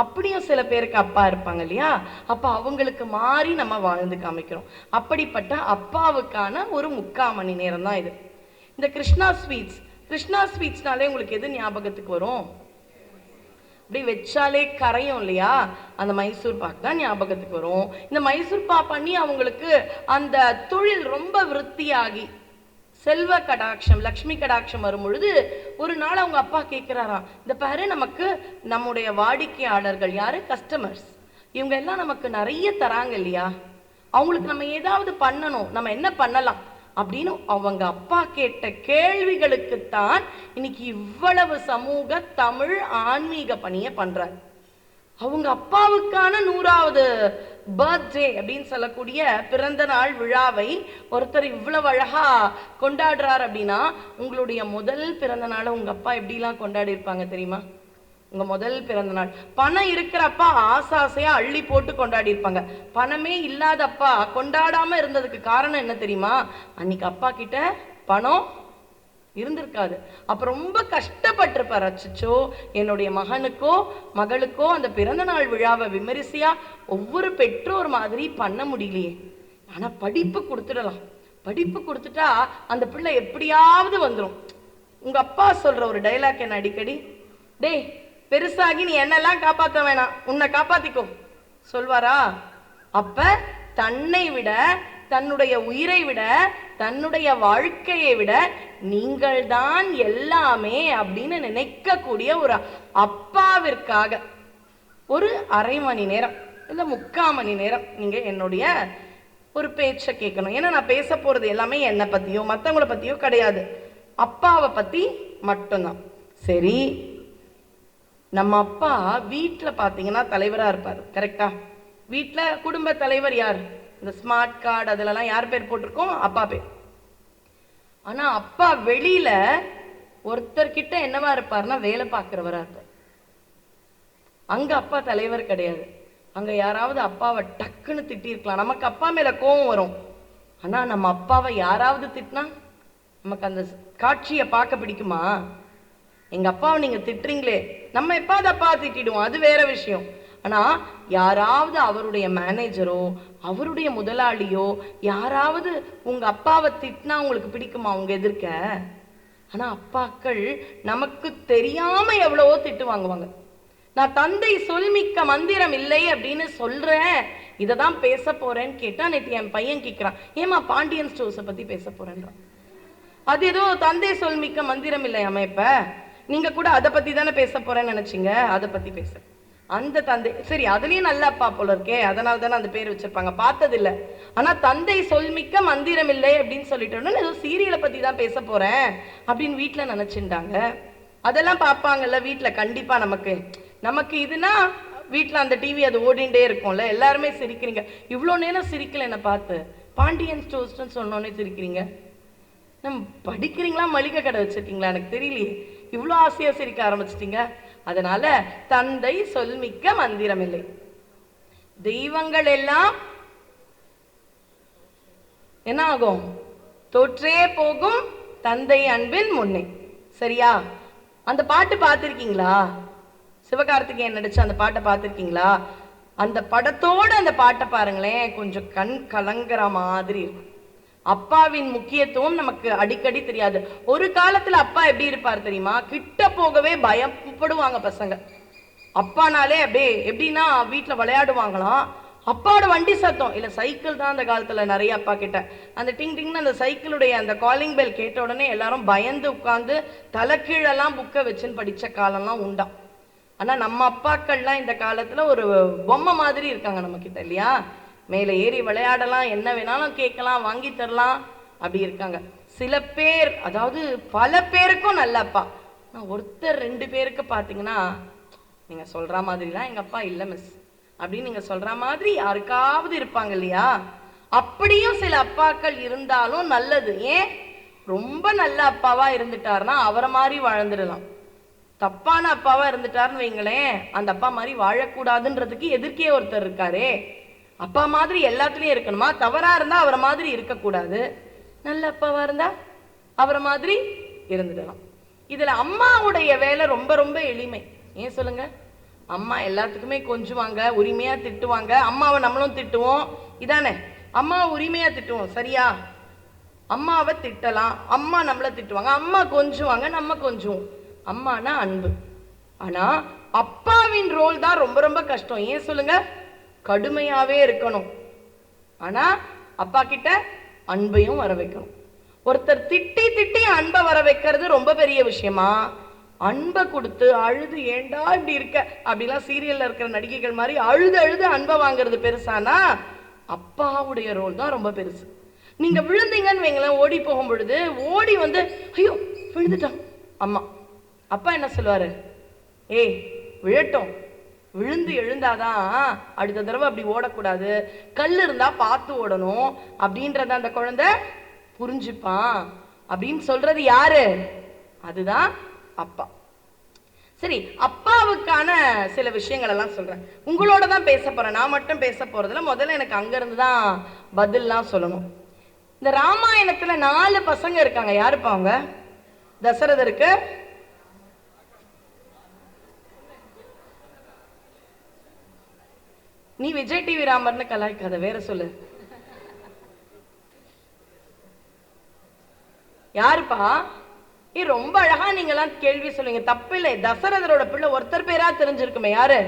அப்படியும் சில பேருக்கு அப்பா இருப்பாங்க இல்லையா, அப்ப அவங்களுக்கு மாறி நம்ம வாழ்ந்து காமிக்கிறோம். அப்படிப்பட்ட அப்பாவுக்கான ஒரு 3/4 மணி நேரம் தான் இது. இந்த கிருஷ்ணா ஸ்வீட்ஸ், கிருஷ்ணா ஸ்வீட்ஸ்னாலே உங்களுக்கு எது ஞாபகத்துக்கு வரும்? இப்படி வச்சாலே கரையும் இல்லையா, அந்த மைசூர் பாக் தான் ஞாபகத்துக்கு வரும். இந்த மைசூர் பாக் பண்ணி அவங்களுக்கு அந்த தொழில் ரொம்ப விருத்தியாகி செல்வ கடாட்சம், லக்ஷ்மி கடாட்சம் வரும் பொழுது ஒரு நாள் அவங்க அப்பா கேட்கிறாராம், இந்த பாரு நமக்கு நம்முடைய வாடிக்கையாளர்கள் யாரு, கஸ்டமர்ஸ், இவங்க எல்லாம் நமக்கு நிறைய தராங்க இல்லையா, அவங்களுக்கு நம்ம ஏதாவது பண்ணணும், நம்ம என்ன பண்ணலாம் அப்படின்னு அவங்க அப்பா கேட்ட கேள்விகளுக்குத்தான் இன்னைக்கு இவ்வளவு சமூக தமிழ் ஆன்மீக பணியை பண்றாரு. அவங்க அப்பாவுக்கான 100வது பர்த்டே அப்படின்னு சொல்லக்கூடிய பிறந்த நாள் விழாவை ஒருத்தர் இவ்வளவு அழகா கொண்டாடுறார் அப்படின்னா, உங்களுடைய முதல் பிறந்த நாளை உங்க அப்பா எப்படிலாம் கொண்டாடி இருப்பாங்க தெரியுமா? உங்க முதல் பிறந்த நாள் பணம் இருக்கிறப்பா ஆசாசையா அள்ளி போட்டு கொண்டாடி இருப்பாங்க. பணமே இல்லாதப்பா கொண்டாடாம இருந்ததுக்கு காரணம் என்ன தெரியுமா? அன்னைக்கு அப்பா கிட்ட பணம் இருந்திருக்காது. அப்ப ரொம்ப கஷ்டப்பட்டிருப்பார். அச்சோ, என்னுடைய மகனுக்கோ மகளுக்கோ அந்த பிறந்த நாள் விழாவை விமரிசையா ஒவ்வொரு பெற்றோர் மாதிரி பண்ண முடியலையே, ஆனா படிப்பு கொடுத்துடலாம், படிப்பு கொடுத்துட்டா அந்த பிள்ளை எப்படியாவது வந்துடும். உங்க அப்பா சொல்ற ஒரு டைலாக் என்ன அடிக்கடி, டேய் பெருசாகி நீ என்னெல்லாம் காப்பாற்ற வேணாம், உன்னை காப்பாத்திக்கோ சொல்வாரா? அப்ப தன்னை விட, தன்னுடைய உயிரை விட, தன்னுடைய வாழ்க்கையை விட நீங்கள் தான் எல்லாமே அப்படின்னு நினைக்கக்கூடிய ஒரு அப்பாவிற்காக ஒரு அரை மணி நேரம் இல்ல 3/4 மணி நேரம் நீங்க என்னுடைய ஒரு பேச்சை கேட்கணும். ஏன்னா நான் பேச போறது எல்லாமே என்னை பத்தியோ மற்றவங்கள பத்தியோ கிடையாது, அப்பாவை பத்தி மட்டும்தான். சரி, நம்ம அப்பா வீட்டில் பார்த்தீங்கன்னா தலைவராக இருப்பார், கரெக்டா? வீட்டில் குடும்ப தலைவர் யார்? இந்த ஸ்மார்ட் கார்டு அதிலலாம் யார் பேர் போட்டிருக்கோம்? அப்பா பேர். ஆனால் அப்பா வெளியில ஒருத்தர்கிட்ட என்னவா இருப்பார்னா வேலை பார்க்குறவராக இருப்பார். அங்கே அப்பா தலைவர் கிடையாது. அங்கே யாராவது அப்பாவை டக்குன்னு திட்டிருக்கலாம், நமக்கு அப்பா மேலே கோபம் வரும். ஆனால் நம்ம அப்பாவை யாராவது திட்டினா நமக்கு அந்த காட்சியை பார்க்க பிடிக்குமா? எங்க அப்பாவை நீங்க திட்டுறீங்களே, நம்ம எப்பாவது அப்பா திட்டிடுவோம், அது வேற விஷயம். ஆனா யாராவது அவருடைய மேனேஜரோ அவருடைய முதலாளியோ யாராவது உங்க அப்பாவை திட்டினா உங்களுக்கு பிடிக்குமா உங்க எதிர்க்க? ஆனா அப்பாக்கள் நமக்கு தெரியாம எவ்வளவோ திட்டு வாங்குவாங்க. நான் தந்தை சொல்மிக்க மந்திரம் இல்லை அப்படின்னு சொல்றேன், இததான் பேச போறேன்னு கேட்டா நேற்று என் பையன் கேட்கிறான், ஏமா பாண்டியன் ஸ்டோர்ஸை பத்தி பேச போறேன்றான். அது ஏதோ தந்தை சொல்மிக்க மந்திரம் இல்லையாம, இப்ப நீங்க கூட அதை பத்தி தானே பேச போறேன்னு நினைச்சீங்க, அதை பத்தி பேச அந்த தந்தை சரி அதுலயும் நல்ல அப்பா போல இருக்கே, அதனால தானே அந்த பேர் வச்சிருப்பாங்க, பார்த்தது இல்லை. ஆனா தந்தை சொல்மிக்க மந்திரம் இல்லை அப்படின்னு சொல்லிட்டோம்னா ஏதோ சீரியலை பத்தி தான் பேச போறேன் அப்படின்னு வீட்டுல நினைச்சுட்டாங்க. அதெல்லாம் பார்ப்பாங்கல்ல வீட்டுல, கண்டிப்பா நமக்கு இதுனா வீட்டுல அந்த டிவி அது ஓடிண்டே இருக்கும்ல, எல்லாருமே சிரிக்கிறீங்க. இவ்வளோ நேரம் சிரிக்கல என்ன பார்த்து, பாண்டியன் ஸ்டோர்ஸ்ன்னு சொன்னோன்னே சிரிக்கிறீங்க. நம்ம படிக்கிறீங்களா மளிகை கடை வச்சிருக்கீங்களா எனக்கு தெரியலையே, இவ்வளோ ஆசையா சிரிக்க ஆரம்பிச்சிட்டீங்க. அதனால தந்தை சொல்மிக்க மந்திரம் இல்லை. தெய்வங்கள் எல்லாம் என்ன ஆகும்? தோற்றே போகும் தந்தை அன்பின் முன்னே. சரியா? அந்த பாட்டு பார்த்திருக்கீங்களா? சிவகார்த்திகேயன் நடிச்ச அந்த பாட்டை பார்த்திருக்கீங்களா? அந்த படத்தோட அந்த பாட்டை பாருங்களேன், கொஞ்சம் கண் கலங்குற மாதிரி இருக்கும். அப்பாவின் முக்கியத்துவம் நமக்கு அடிக்கடி தெரியாது. ஒரு காலத்துல அப்பா எப்படி இருப்பார் தெரியுமா? கிட்ட போகவே பயப்படுவாங்க பசங்க. அப்பானாலே அப்படியே எப்படின்னா வீட்டுல விளையாடுவாங்களாம், அப்பாவோட வண்டி சத்தம் இல்ல சைக்கிள் தான் அந்த காலத்துல நிறைய அப்பா கிட்ட அந்த டிங் டிங்னு அந்த சைக்கிளுடைய அந்த காலிங் பெல் கேட்ட உடனே எல்லாரும் பயந்து உட்கார்ந்து தலைக்கீழெல்லாம் புக்கை வச்சுன்னு படிச்ச காலம்லாம் உண்டா. ஆனா நம்ம அப்பாக்கள்லாம் இந்த காலத்துல ஒரு பொம்மை மாதிரி இருக்காங்க நம்ம கிட்ட இல்லையா? மேலே ஏறி விளையாடலாம், என்ன வேணாலும் கேட்கலாம், வாங்கி தரலாம், அப்படி இருக்காங்க. சில பேர், அதாவது பல பேருக்கும் நல்ல அப்பா, நான் ஒருத்தர் 2 பேருக்கு பார்த்தீங்கன்னா நீங்க சொல்ற மாதிரிலாம் எங்க அப்பா இல்லை மிஸ் அப்படின்னு நீங்க சொல்ற மாதிரி யாருக்காவது இருப்பாங்க இல்லையா? அப்படியும் சில அப்பாக்கள் இருந்தாலும் நல்லது. ஏன்? ரொம்ப நல்ல அப்பாவா இருந்துட்டாருன்னா அவரை மாதிரி வாழ்ந்துடலாம். தப்பான அப்பாவா இருந்துட்டாருன்னு வைங்களேன், அந்த அப்பா மாதிரி வாழக்கூடாதுன்றதுக்கு எதிர்க்கே ஒருத்தர் இருக்காரே. அப்பா மாதிரி எல்லாத்துலயும் இருக்கணுமா? தவறா இருந்தா அவரை மாதிரி இருக்கக்கூடாது, நல்ல அப்பாவா இருந்தா அவரை மாதிரி இருந்துடலாம். இதுல அம்மாவுடைய வேலை ரொம்ப ரொம்ப எளிமை. ஏன் சொல்லுங்க? அம்மா எல்லாத்துக்குமே கொஞ்சுவாங்க, உரிமையா திட்டுவாங்க. அம்மாவை நம்மளும் திட்டுவோம், இதானே? அம்மாவை உரிமையா திட்டுவோம், சரியா? அம்மாவை திட்டலாம், அம்மா நம்மளை திட்டுவாங்க, அம்மா கொஞ்சுவாங்க, நம்ம கொஞ்சுவோம். அம்மானா அன்பு, ஆனா அப்பாவின் ரோல் தான் ரொம்ப ரொம்ப கஷ்டம். ஏன் சொல்லுங்க? கடுமையாவே இருக்கணும், ஆனா அப்பா கிட்ட அன்பையும் வர வைக்கணும். ஒருத்தர் திட்டி திட்டி அன்பை வர வைக்கிறது ரொம்ப பெரிய விஷயமா, அன்பை கொடுத்து அழுது ஏண்டா இப்படி இருக்க அப்படிலாம் சீரியல்ல இருக்கிற நடிகைகள் மாதிரி அழுது அழுது அன்பை வாங்குறது பெருசானா, அப்பாவுடைய ரோல் தான் ரொம்ப பெருசு. நீங்க விழுந்தீங்கன்னு வைங்களேன், ஓடி போகும் பொழுது ஓடி வந்து ஐயோ விழுந்துட்டான் அம்மா, அப்பா என்ன சொல்லுவாரு? ஏய் விழட்டும், விழுந்து எழுந்தாதான் அடுத்த தடவை அப்படி ஓடக்கூடாது, கல் இருந்தா பார்த்து ஓடணும் அப்படின்றத அந்த குழந்தை புரிஞ்சுப்பான் அப்படின்னு சொல்றது யாரு? அதுதான் அப்பா. சரி, அப்பாவுக்கான சில விஷயங்கள் எல்லாம் சொல்றேன். உங்களோட தான் பேச போறேன், நான் மட்டும் பேச போறதுல. முதல்ல எனக்கு அங்க இருந்து தான் பதில்லாம் சொல்லணும். இந்த ராமாயணத்துல 4 பசங்க இருக்காங்க. யாருப்பா அவங்க? தசரதருக்கு நீ விஜய் டிவி ராமர்னு கலாய்க்காத, வேற சொல்லு. யாருப்பா? ரொம்ப அழகா நீங்க எல்லாம் கேள்வி சொல்லுங்க, தப்பு இல்லை. தசரதரோட பிள்ளை ஒருத்தர் பேரா தெரிஞ்சிருக்குமே, யாரு?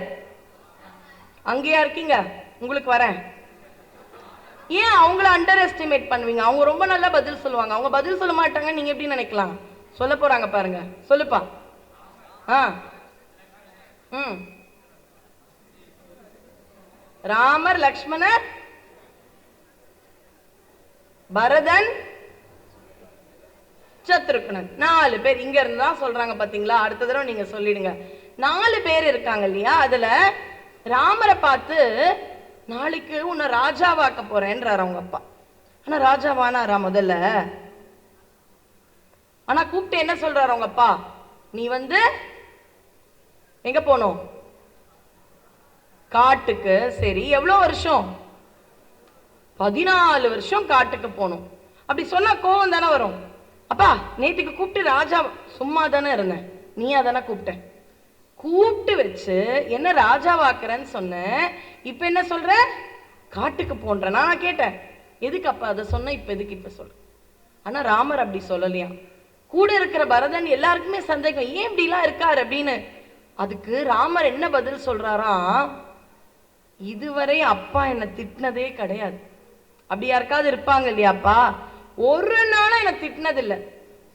அங்கேயா இருக்கீங்க? உங்களுக்கு வரேன். ஏன் அவங்கள அண்டர் எஸ்டிமேட் பண்ணுவீங்க? அவங்க ரொம்ப நல்லா பதில் சொல்லுவாங்க. அவங்க பதில் சொல்ல மாட்டாங்க நீங்க எப்படி நினைக்கலாம்? சொல்ல போறாங்க பாருங்க, சொல்லுப்பா. ராமர், லக்ஷ்மணர், பரதன், சத்ருக்னன். 4 பேர் இங்க இருந்து தான் சொல்றாங்க பாத்தீங்களா? அடுத்த தடவை நீங்க சொல்லிடுங்க. 4 பேர் இருக்காங்க இல்லையா? அதுல ராமரை பார்த்து நாளைக்கு உன்னை ராஜாவாக்க போறேன்றார் அவங்க அப்பா. ஆனா ராஜாவானாரா முதல்ல? ஆனா கூப்பிட்டு என்ன சொல்றாரு அவங்க அப்பா? நீ வந்து எங்க போனோம்? காட்டுக்கு. சரி, எவ்வளவு வருஷம்? 14 வருஷம் காட்டுக்கு போனோம். அப்படி சொன்னா கோவம் தானே வரும். அப்பா நேத்துக்கு கூப்பிட்டு ராஜா, சும்மா தானே இருந்தேன், நீ அதானே கூப்பிட்ட, கூப்பிட்டு வச்சு என்ன ராஜாவாக்குறேன்னு சொன்ன, இப்ப என்ன சொல்ற? காட்டுக்கு போன்ற. நான் கேட்டேன் எதுக்கு அப்பா அதை சொன்ன, இப்ப எதுக்கு இப்ப சொல்ற? ஆனா ராமர் அப்படி சொல்லலையா. கூட இருக்கிற பரதன் எல்லாருக்குமே சந்தேகம், ஏன் இப்படி எல்லாம் இருக்காரு அப்படின்னு. அதுக்கு ராமர் என்ன பதில் சொல்றாராம்? இதுவரை அப்பா என்ன திட்டினதே கிடையாது. அப்படி யாருக்காவது இருப்பாங்க இல்லையாப்பா? ஒரு நாளும் என்ன திட்டினதில்லை,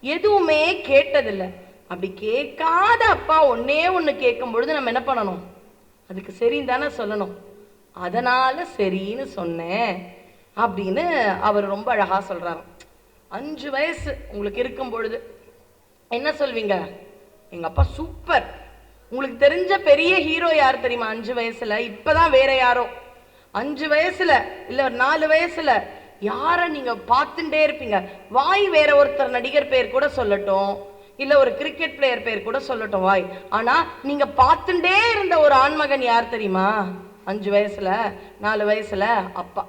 எதுவுமே கேட்டதில்லை. அப்படி கேட்காத அப்பா ஒன்னே ஒண்ணு கேட்கும் பொழுது நம்ம என்ன பண்ணணும்? அதுக்கு சரின்னு தானே சொல்லணும். அதனால சரின்னு சொன்னேன் அப்படின்னு அவர் ரொம்ப அழகா சொல்றாரு. 5 வயசு உங்களுக்கு இருக்கும் பொழுது என்ன சொல்வீங்க? எங்க அப்பா சூப்பர். உங்களுக்கு தெரிஞ்ச பெரிய ஹீரோ யார் தெரியுமா? 5 வயசுல, இப்பதான் வேற யாரோ. 5 வயசுல இல்ல 4 வயசுல யார நீங்க பார்த்துட்டே இருப்பீங்க. வாய் வேற ஒருத்தர் நடிகர் பேர் கூட சொல்லட்டும், இல்ல ஒரு கிரிக்கெட் பிளேயர் பேர் கூட சொல்லட்டும் வாய், ஆனா நீங்க பார்த்துட்டே இருந்த ஒரு ஆண்மகன் யார் தெரியுமா? 5 வயசுல 4 வயசுல அப்பா.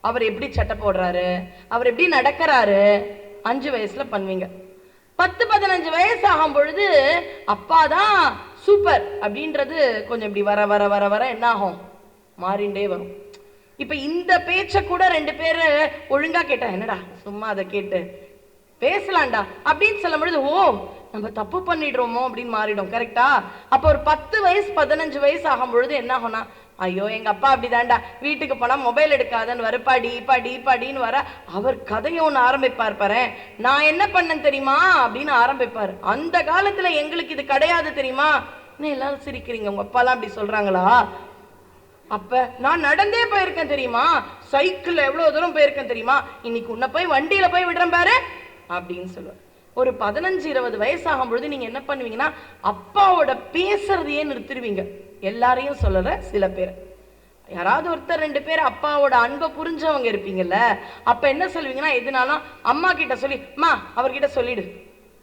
அவர் எப்படி சட்டை போடுறாரு, அவர் எப்படி நடக்கிறாரு, 5 வயசுல பண்ணுவீங்க. 10-15 வயசு ஆகும் பொழுது அப்பா தான் சூப்பர் அப்படின்றது கொஞ்சம் இப்படி வர வர வர வர என்ன ஆகும்? மாறிண்டே வரும். இப்ப இந்த பேச்ச கூட 2 பேரு ஒழுங்கா கேட்டா, என்னடா சும்மா அதை கேட்டு பேசலாம்டா அப்படின்னு சொல்லும் பொழுது, ஓ நம்ம தப்பு பண்ணிடுறோமோ அப்படின்னு மாறிடும். கரெக்டா? அப்ப ஒரு 10 வயசு 15 வயசு ஆகும் பொழுது என்ன ஆகும்னா, ஐயோ எங்க அப்பா அப்படிதான்டா, வீட்டுக்கு போனா மொபைல் எடுக்காதன்னு வர, படி படி படின்னு வர, அவர் கதையை ஒண்ணு ஆரம்பிப்பார் பாரு, நான் என்ன பண்ணேன் தெரியுமா அப்படின்னு ஆரம்பிப்பாரு. அந்த காலத்துல எங்களுக்கு இது கிடையாது தெரியுமா. என்ன எல்லாரும் சிரிக்கிறீங்க, உங்க அப்பா எல்லாம் அப்படி சொல்றாங்களா? அப்ப நான் நடந்தே போயிருக்கேன் தெரியுமா, சைக்கிள் எவ்வளவு தூரம் போயிருக்கேன் தெரியுமா, இன்னைக்கு உன்னை போய் வண்டியில போய் விடுறேன் பாரு அப்படின்னு சொல்லுவார். ஒரு 15-20 வயசு ஆகும் பொழுது நீங்க என்ன பண்ணுவீங்கன்னா, அப்பாவோட பேசுறதையே நிறுத்திடுவீங்க. எல்லாரையும் சொல்லல, சில பேர், யாராவது ஒருத்தர் 2 பேர் அப்பாவோட அன்பை புரிஞ்சவங்க இருப்பீங்கல்ல, அப்ப என்ன சொல்வீங்கன்னா, எதுனாலும் அம்மா கிட்ட சொல்லி, அம்மா அவர்கிட்ட சொல்லிடு.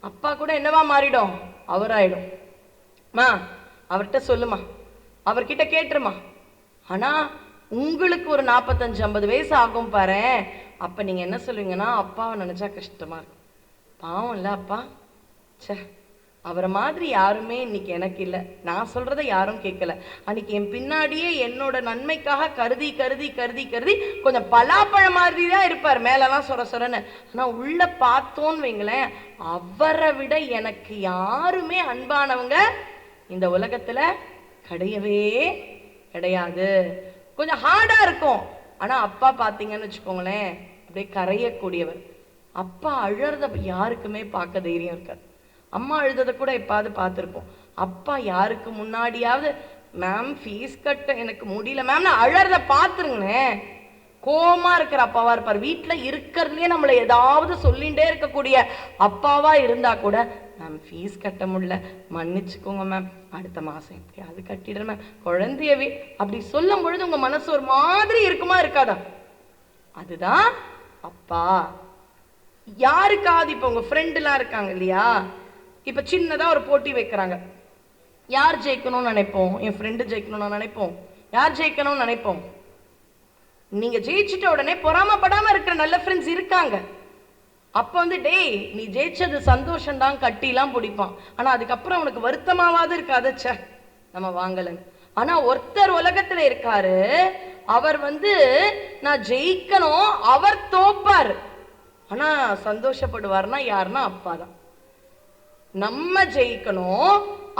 அப்பா கூட என்னவா மாறிடும்? அவராயிடும். மா அவர்கிட்ட சொல்லுமா, அவர்கிட்ட கேட்டுருமா. ஆனா உங்களுக்கு ஒரு 45-50 வயசு ஆகும் பாரு, அப்ப நீங்க என்ன சொல்லுவீங்கன்னா, அப்பாவை நினைச்சா கஷ்டமா இருக்கும், பாவம் இல்ல அப்பா, சே அவரை மாதிரி யாருமே இன்னைக்கு எனக்கு இல்லை, நான் சொல்றத யாரும் கேட்கல, அன்னைக்கு என் பின்னாடியே என்னோட நன்மைக்காக கருதி கருதி கருதி கருதி கொஞ்சம் பலாப்பழம் மாதிரி தான் இருப்பார், மேலெல்லாம் சொர சொரன்னு, ஆனா உள்ள பார்த்தோன்னு வைங்களேன், அவரை விட எனக்கு யாருமே அன்பானவங்க இந்த உலகத்துல கிடையவே கிடையாது. கொஞ்சம் ஹார்டா இருக்கும். ஆனா அப்பா பாத்தீங்கன்னு வச்சுக்கோங்களேன், அப்படியே கரையக்கூடியவர். அப்பா அழறத யாருக்குமே பார்க்க தைரியம் இருக்காது. அம்மா அழுததை கூட எப்பாவது பார்த்துருப்போம். அப்பா யாருக்கு முன்னாடியாவது மேம் ஃபீஸ் கட்ட எனக்கு முடியல மேம் அழறத பார்த்துருங்களேன். கோமா இருக்கிற அப்பாவா இருப்பார். வீட்டுல இருக்கிறதுலயே நம்மளை ஏதாவது சொல்லிகிட்டே இருக்கக்கூடிய அப்பாவா இருந்தா கூட, மேம் ஃபீஸ் கட்ட முடியல, மன்னிச்சுக்கோங்க மேம், அடுத்த மாசம் எப்படியாவது கட்டிடுறேன் மேம், குழந்தையவே அப்படி சொல்லும் பொழுது உங்க மனசு ஒரு மாதிரி இருக்குமா இருக்காதா? அதுதான் அப்பா. யாருக்காவது இப்ப உங்க ஃப்ரெண்ட் எல்லாம் இருக்காங்க இல்லையா, இப்ப சின்னதா ஒரு போட்டி வைக்கிறாங்க. யார் ஜெயிக்கணும்னு நினைப்போம்? என் ஃப்ரெண்டு ஜெயிக்கணும்னு நினைப்போம். யார் ஜெயிக்கணும்னு நினைப்போம்? நீங்க ஜெயிச்சுட்ட உடனே பொறாமப்படாம இருக்கிற நல்ல ஃப்ரெண்ட்ஸ் இருக்காங்க. அப்ப வந்து டேய் நீ ஜெயிச்சது சந்தோஷம் தான் கட்டிலாம் பிடிப்பான். ஆனா அதுக்கப்புறம் அவனுக்கு வருத்தமாவது இருக்காது, சே நம்ம வாங்கலன்னு. ஆனா ஒருத்தர் உலகத்துல இருக்காரு, அவர் வந்து நான் ஜெயிக்கணும், அவர் தோப்பார், ஆனா சந்தோஷப்படுவார்னா யாருன்னா அப்பா தான். நம்ம ஜெயிக்கணும்,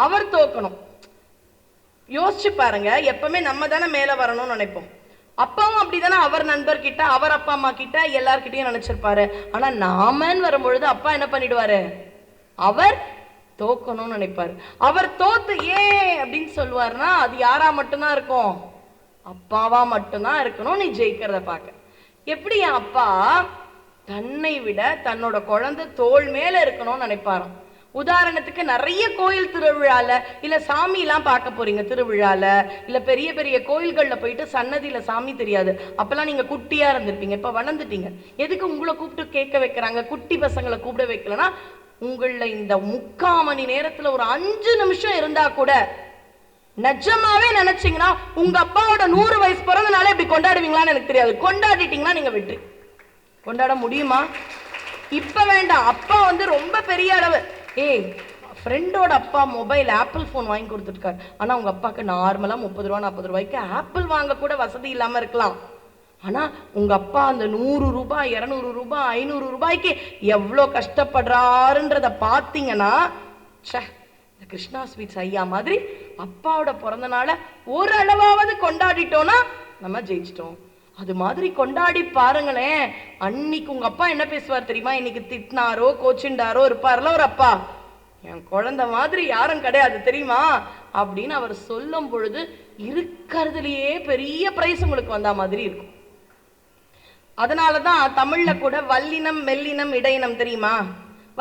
அவர் தோக்கணும். யோசிச்சு பாருங்க, எப்பவுமே நம்ம தானே மேல வரணும்னு நினைப்போம். அப்பாவும் அப்படிதானே, அவர் நண்பர்கிட்ட, அவர் அப்பா அம்மா கிட்ட, எல்லார்கிட்டையும் நினைச்சிருப்பாரு. ஆனா நாமன்னு வரும்பொழுது அப்பா என்ன பண்ணிடுவாரு? அவர் தோக்கணும்னு நினைப்பாரு. அவர் தோத்து ஏன் அப்படின்னு சொல்லுவாருன்னா, அது யாரா மட்டும்தான் இருக்கும்? அப்பாவா மட்டும்தான் இருக்கணும் நீ ஜெயிக்கிறத பார்க்க. எப்படி என் அப்பா தன்னை விட தன்னோட குழந்தை தோள் மேல இருக்கணும்னு நினைப்பாராம். உதாரணத்துக்கு நிறைய கோயில் திருவிழால இல்ல சாமி எல்லாம் பார்க்க போறீங்க, திருவிழால இல்ல பெரிய பெரிய கோயில்கள்ல போயிட்டு சன்னதியில சாமி தெரியாது. அப்பெல்லாம் நீங்க குட்டியா இருந்திருப்பீங்க, இப்ப வளர்ந்துட்டீங்க. எதுக்கு உங்களை கூப்பிட்டு கேட்க வைக்கிறாங்க? குட்டி பசங்களை கூப்பிட வைக்கலன்னா, உங்கள இந்த 3/4 மணி நேரத்துல ஒரு 5 நிமிஷம் இருந்தா கூட நிஜமாவே நினைச்சீங்கன்னா உங்க அப்பாவோட 100 வயசு பிறந்தனால இப்படி கொண்டாடுவீங்களான்னு எனக்கு தெரியாது. கொண்டாடிட்டீங்கன்னா நீங்க வெற்றி. கொண்டாட முடியுமா? இப்ப வேண்டாம். அப்பா வந்து ரொம்ப பெரிய அளவு. ஏய் ஃப்ரெண்டோட அப்பா மொபைல் ஆப்பிள் போன் வாங்கி கொடுத்துருக்காரு. ஆனா உங்க அப்பாக்கு நார்மலா 30 ரூபா 40 ரூபாய்க்கு ஆப்பிள் வாங்க கூட வசதி இல்லாம இருக்கலாம். ஆனா உங்க அப்பா அந்த 100 ரூபாய் 200 ரூபாய் 500 ரூபாய்க்கு எவ்வளவு கஷ்டப்படுறாருன்றத பாத்தீங்கன்னா, இந்த கிருஷ்ணா ஸ்வீட்ஸ் ஐயா மாதிரி அப்பாவோட பிறந்த நாள ஒரு அளவாவது கொண்டாடிட்டோம்னா நம்ம ஜெயிச்சிட்டோம். அது மாதிரி கொண்டாடி பாருங்களேன். அன்னைக்கு உங்க அப்பா என்ன பேசுவார் தெரியுமா? இன்னைக்கு திட்டினாரோ கோச்சிண்டாரோ இருப்பார்ல ஒரு அப்பா, என் குழந்தை மாதிரி யாரும் கிடையாது தெரியுமா அப்படின்னு அவர் சொல்லும் பொழுது இருக்கிறதுலயே பெரிய பிரைஸ் உங்களுக்கு வந்தா மாதிரி இருக்கும். அதனாலதான் தமிழ்ல கூட வல்லினம் மெல்லினம் இடையினம் தெரியுமா?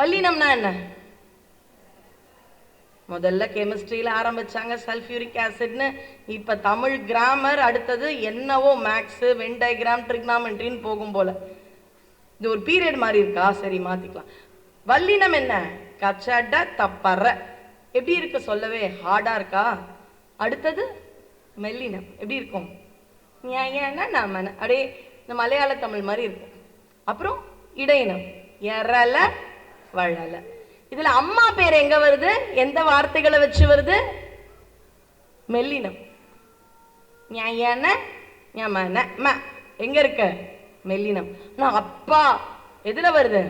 வல்லினம்னா என்ன? முதல்ல கெமிஸ்ட்ரியில ஆரம்பிச்சாங்க சல்ஃபியூரிக் ஆசிட்னு, இப்ப தமிழ் கிராமர், அடுத்தது என்னவோ மேக்ஸ், வென் டயக்ராம், ட்ரிக்னாமெட்ரின்னு போகும் போல. இது ஒரு பீரியட் மாதிரி இருக்கா? சரி மாத்திக்கலாம். வல்லினம் என்ன? கச்சட தப்பற. எப்படி இருக்கு சொல்லவே? ஹார்டா இருக்கா? அடுத்தது மெல்லினம் எப்படி இருக்கும்? அப்படியே இந்த மலையாள தமிழ் மாதிரி இருக்கும். அப்புறம் இடையினம் எரல வழல. இதுல அம்மா பேர் எங்க வருது? எந்த வார்த்தைகளை வச்சு வருது? மெல்லினம். எங்க இருக்க? மெல்லினம். அப்பா எதுல வருது?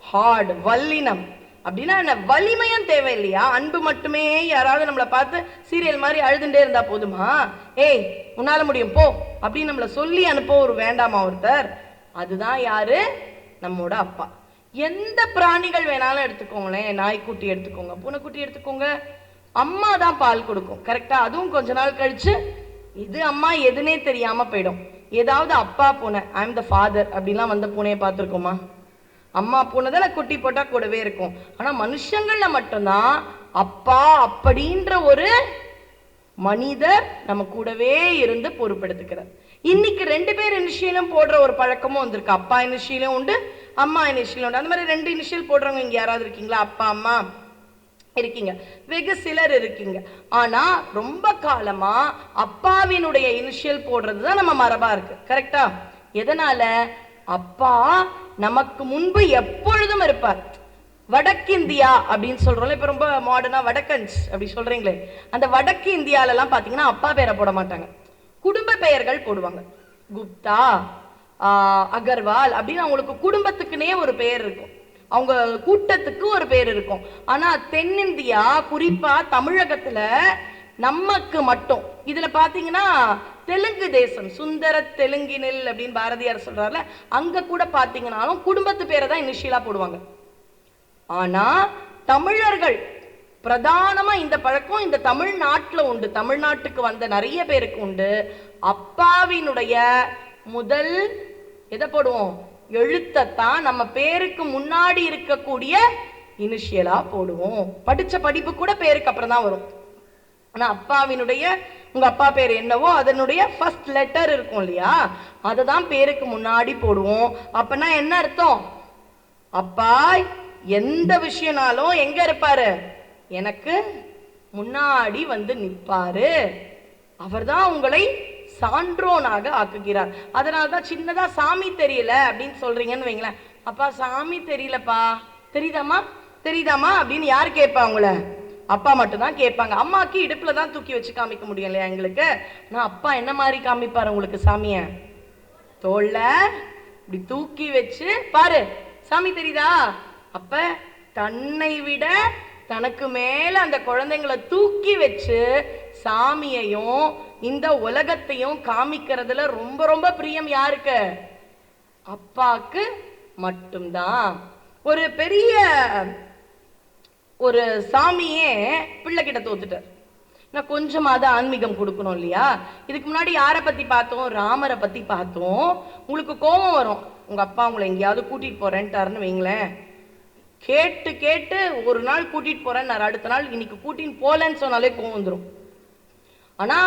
ஹார்ட், வல்லினம். அப்படின்னா என்ன? வலிமையும் தேவை இல்லையா? அன்பு மட்டுமே. யாராவது நம்மளை பார்த்து சீரியல் மாதிரி அழுதுண்டே இருந்தா போதுமா? ஏய் உன்னால முடியும் போ அப்படின்னு நம்மளை சொல்லி அனுப்ப ஒரு வேண்டாமா ஒருத்தர்? அதுதான் யாரு? நம்மோட அப்பா. எந்த பிராணிகள் வேணாலும் எடுத்துக்கோங்களேன், நாய்க்குட்டி எடுத்துக்கோங்க, பூனைக்குட்டி எடுத்துக்கோங்க, அம்மா தான் பால் கொடுக்கும், கரெக்டா? அதுவும் கொஞ்ச நாள் கழிச்சு இது அம்மா எதுனே தெரியாம போயிடும். ஏதாவது அப்பா பூனை, ஐ எம் த ஃபாதர் அப்படிலாம் வந்த பூனையை பார்த்துருக்கோமா? அம்மா பூனை தானே குட்டி போட்டா கூடவே இருக்கும். ஆனா மனுஷங்கள்ல மட்டும்தான் அப்பா அப்படின்ற ஒரு மனிதர் நம்ம கூடவே இருந்து பொறுப்பெடுத்துக்கிறார். இன்னைக்கு 2 பேர் இனிஷியலும் போடுற ஒரு பழக்கமும் வந்திருக்கு. அப்பா இனிஷியலும் உண்டு, அம்மா இனிஷியலும் உண்டு. அந்த மாதிரி 2 இனிஷியல் போடுறவங்க இங்க யாராவது இருக்கீங்களா? அப்பா அம்மா இருக்கீங்க, வெகு சிலர் இருக்கீங்க. ஆனா ரொம்ப காலமா அப்பாவினுடைய இனிஷியல் போடுறதுதான் நம்ம மரபா இருக்கு, கரெக்டா? எதனால? அப்பா நமக்கு முன்பு எப்பொழுதும் இருப்பார். வடக்கிந்தியா அப்படின்னு சொல்றோம்ல, இப்ப ரொம்ப மாடர்னா வடக்கன்ஸ் அப்படி சொல்றீங்களே, அந்த வடக்கு இந்தியால எல்லாம் பாத்தீங்கன்னா அப்பா பேரை போட மாட்டாங்க, குடும்ப பெயர்கள் போடுவாங்க. குப்தா, அகர்வால் அப்படின்னு அவங்களுக்கு குடும்பத்துக்குன்னே ஒரு பெயர் இருக்கும். அவங்க கூட்டத்துக்கு ஒரு பேர் இருக்கும். ஆனா தென்னிந்தியா, குறிப்பா தமிழகத்துல நமக்கு மட்டும் இதுல பாத்தீங்கன்னா தெலுங்கு தேசம், சுந்தர தெலுங்கினில் அப்படின்னு பாரதியார் சொல்றாருல, அங்க கூட பாத்தீங்கன்னாலும் குடும்பத்து பேரை தான் இனிஷியலா போடுவாங்க. ஆனா தமிழர்கள் பிரதானமா இந்த பழக்கம் இந்த தமிழ்நாட்டுல உண்டு, தமிழ்நாட்டுக்கு வந்த நிறைய பேருக்கு உண்டு. அப்பாவினுடைய முதல் எதை போடுவோம்? எழுத்தத்தான் நம்ம பேருக்கு முன்னாடி இருக்கக்கூடிய இனிஷியலா போடுவோம். படிச்ச படிப்பு கூட பேருக்கு அப்புறம் தான் வரும். ஆனா அப்பாவினுடைய, உங்க அப்பா பேர் என்னவோ அதனுடைய ஃபர்ஸ்ட் லெட்டர் இருக்கும் இல்லையா, அதை தான் பேருக்கு முன்னாடி போடுவோம். அப்பனா என்ன அர்த்தம்? அப்பா எந்த விஷயம்னாலும் எங்க இருப்பாரு? எனக்கு முன்னாடி வந்து நிற்பாரு. அவர்தான் உங்களை சான்றோனாக ஆக்குகிறார். அதனாலதான் சின்னதா சாமி தெரியல அப்படின்னு சொல்றீங்கன்னு வைங்களேன். அப்பா சாமி தெரியலப்பா, தெரியுதாமா தெரியுதாமா அப்படின்னு யார் கேட்பா? உங்களை அப்பா மட்டும்தான் கேட்பாங்க. அம்மாக்கு இடுப்புல தான் தூக்கி வச்சு காமிக்க முடியும் இல்லையா எங்களுக்கு. நான் அப்பா என்ன மாதிரி காமிப்பாரு உங்களுக்கு சாமிய? தோல்ல இப்படி தூக்கி வச்சு பாரு சாமி தெரியுதா? அப்ப தன்னை விட தனக்கு மேல அந்த குழந்தைங்களை தூக்கி வச்சு சாமியையும் இந்த உலகத்தையும் காமிக்கிறதுல ரொம்ப ரொம்ப பிரியம் யாருக்கு? அப்பாக்கு மட்டும்தான். ஒரு பெரிய ஒரு சாமியே பிள்ளை கிட்ட தோத்துட்டார். நான் கொஞ்சமாவது ஆன்மீகம் கொடுக்கணும் இல்லையா? இதுக்கு முன்னாடி யாரை பத்தி பார்த்தோம்? ராமரை பத்தி பார்த்தோம். உங்களுக்கு கோபம் வரும், உங்க அப்பா உங்களை எங்கேயாவது கூட்டிட்டு போறேன்ட்டாருன்னு வைங்களேன். கேட்டு கேட்டு ஒரு நாள் கூட்டிட்டு போறேன்னு, அடுத்த நாள் இன்னைக்கு கூட்டின்னு போலன்னு சொன்னாலே கோவம் வந்துடும். ஆனா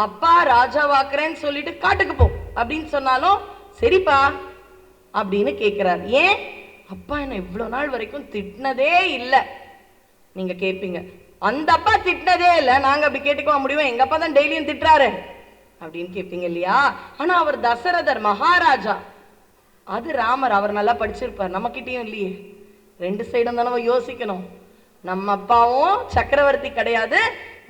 அப்பா ராஜாவாக்குறேன்னு சொல்லிட்டு காட்டுக்கு போ அப்படின்னு சொன்னாலும் சரிப்பா அப்படின்னு கேட்கிறார். ஏன்? அப்பா என்ன இவ்வளவு நாள் வரைக்கும் திட்டினதே இல்லை. நீங்க கேட்பீங்க, அந்த அப்பா திட்டினதே இல்லை, நாங்க அப்படி கேட்டுக்க முடியும், எங்க அப்பா தான் டெய்லியும் திட்டுறாரு அப்படின்னு கேட்பீங்க இல்லையா? ஆனா அவர் தசரதர் மகாராஜா, அது ராமர். அவர் நல்லா படிச்சிருப்பார். நம்ம கிட்டயும் இல்லையே. ரெண்டு சைடும் தானே யோசிக்கணும். நம்ம அப்பாவும் சக்கரவர்த்தி கிடையாது,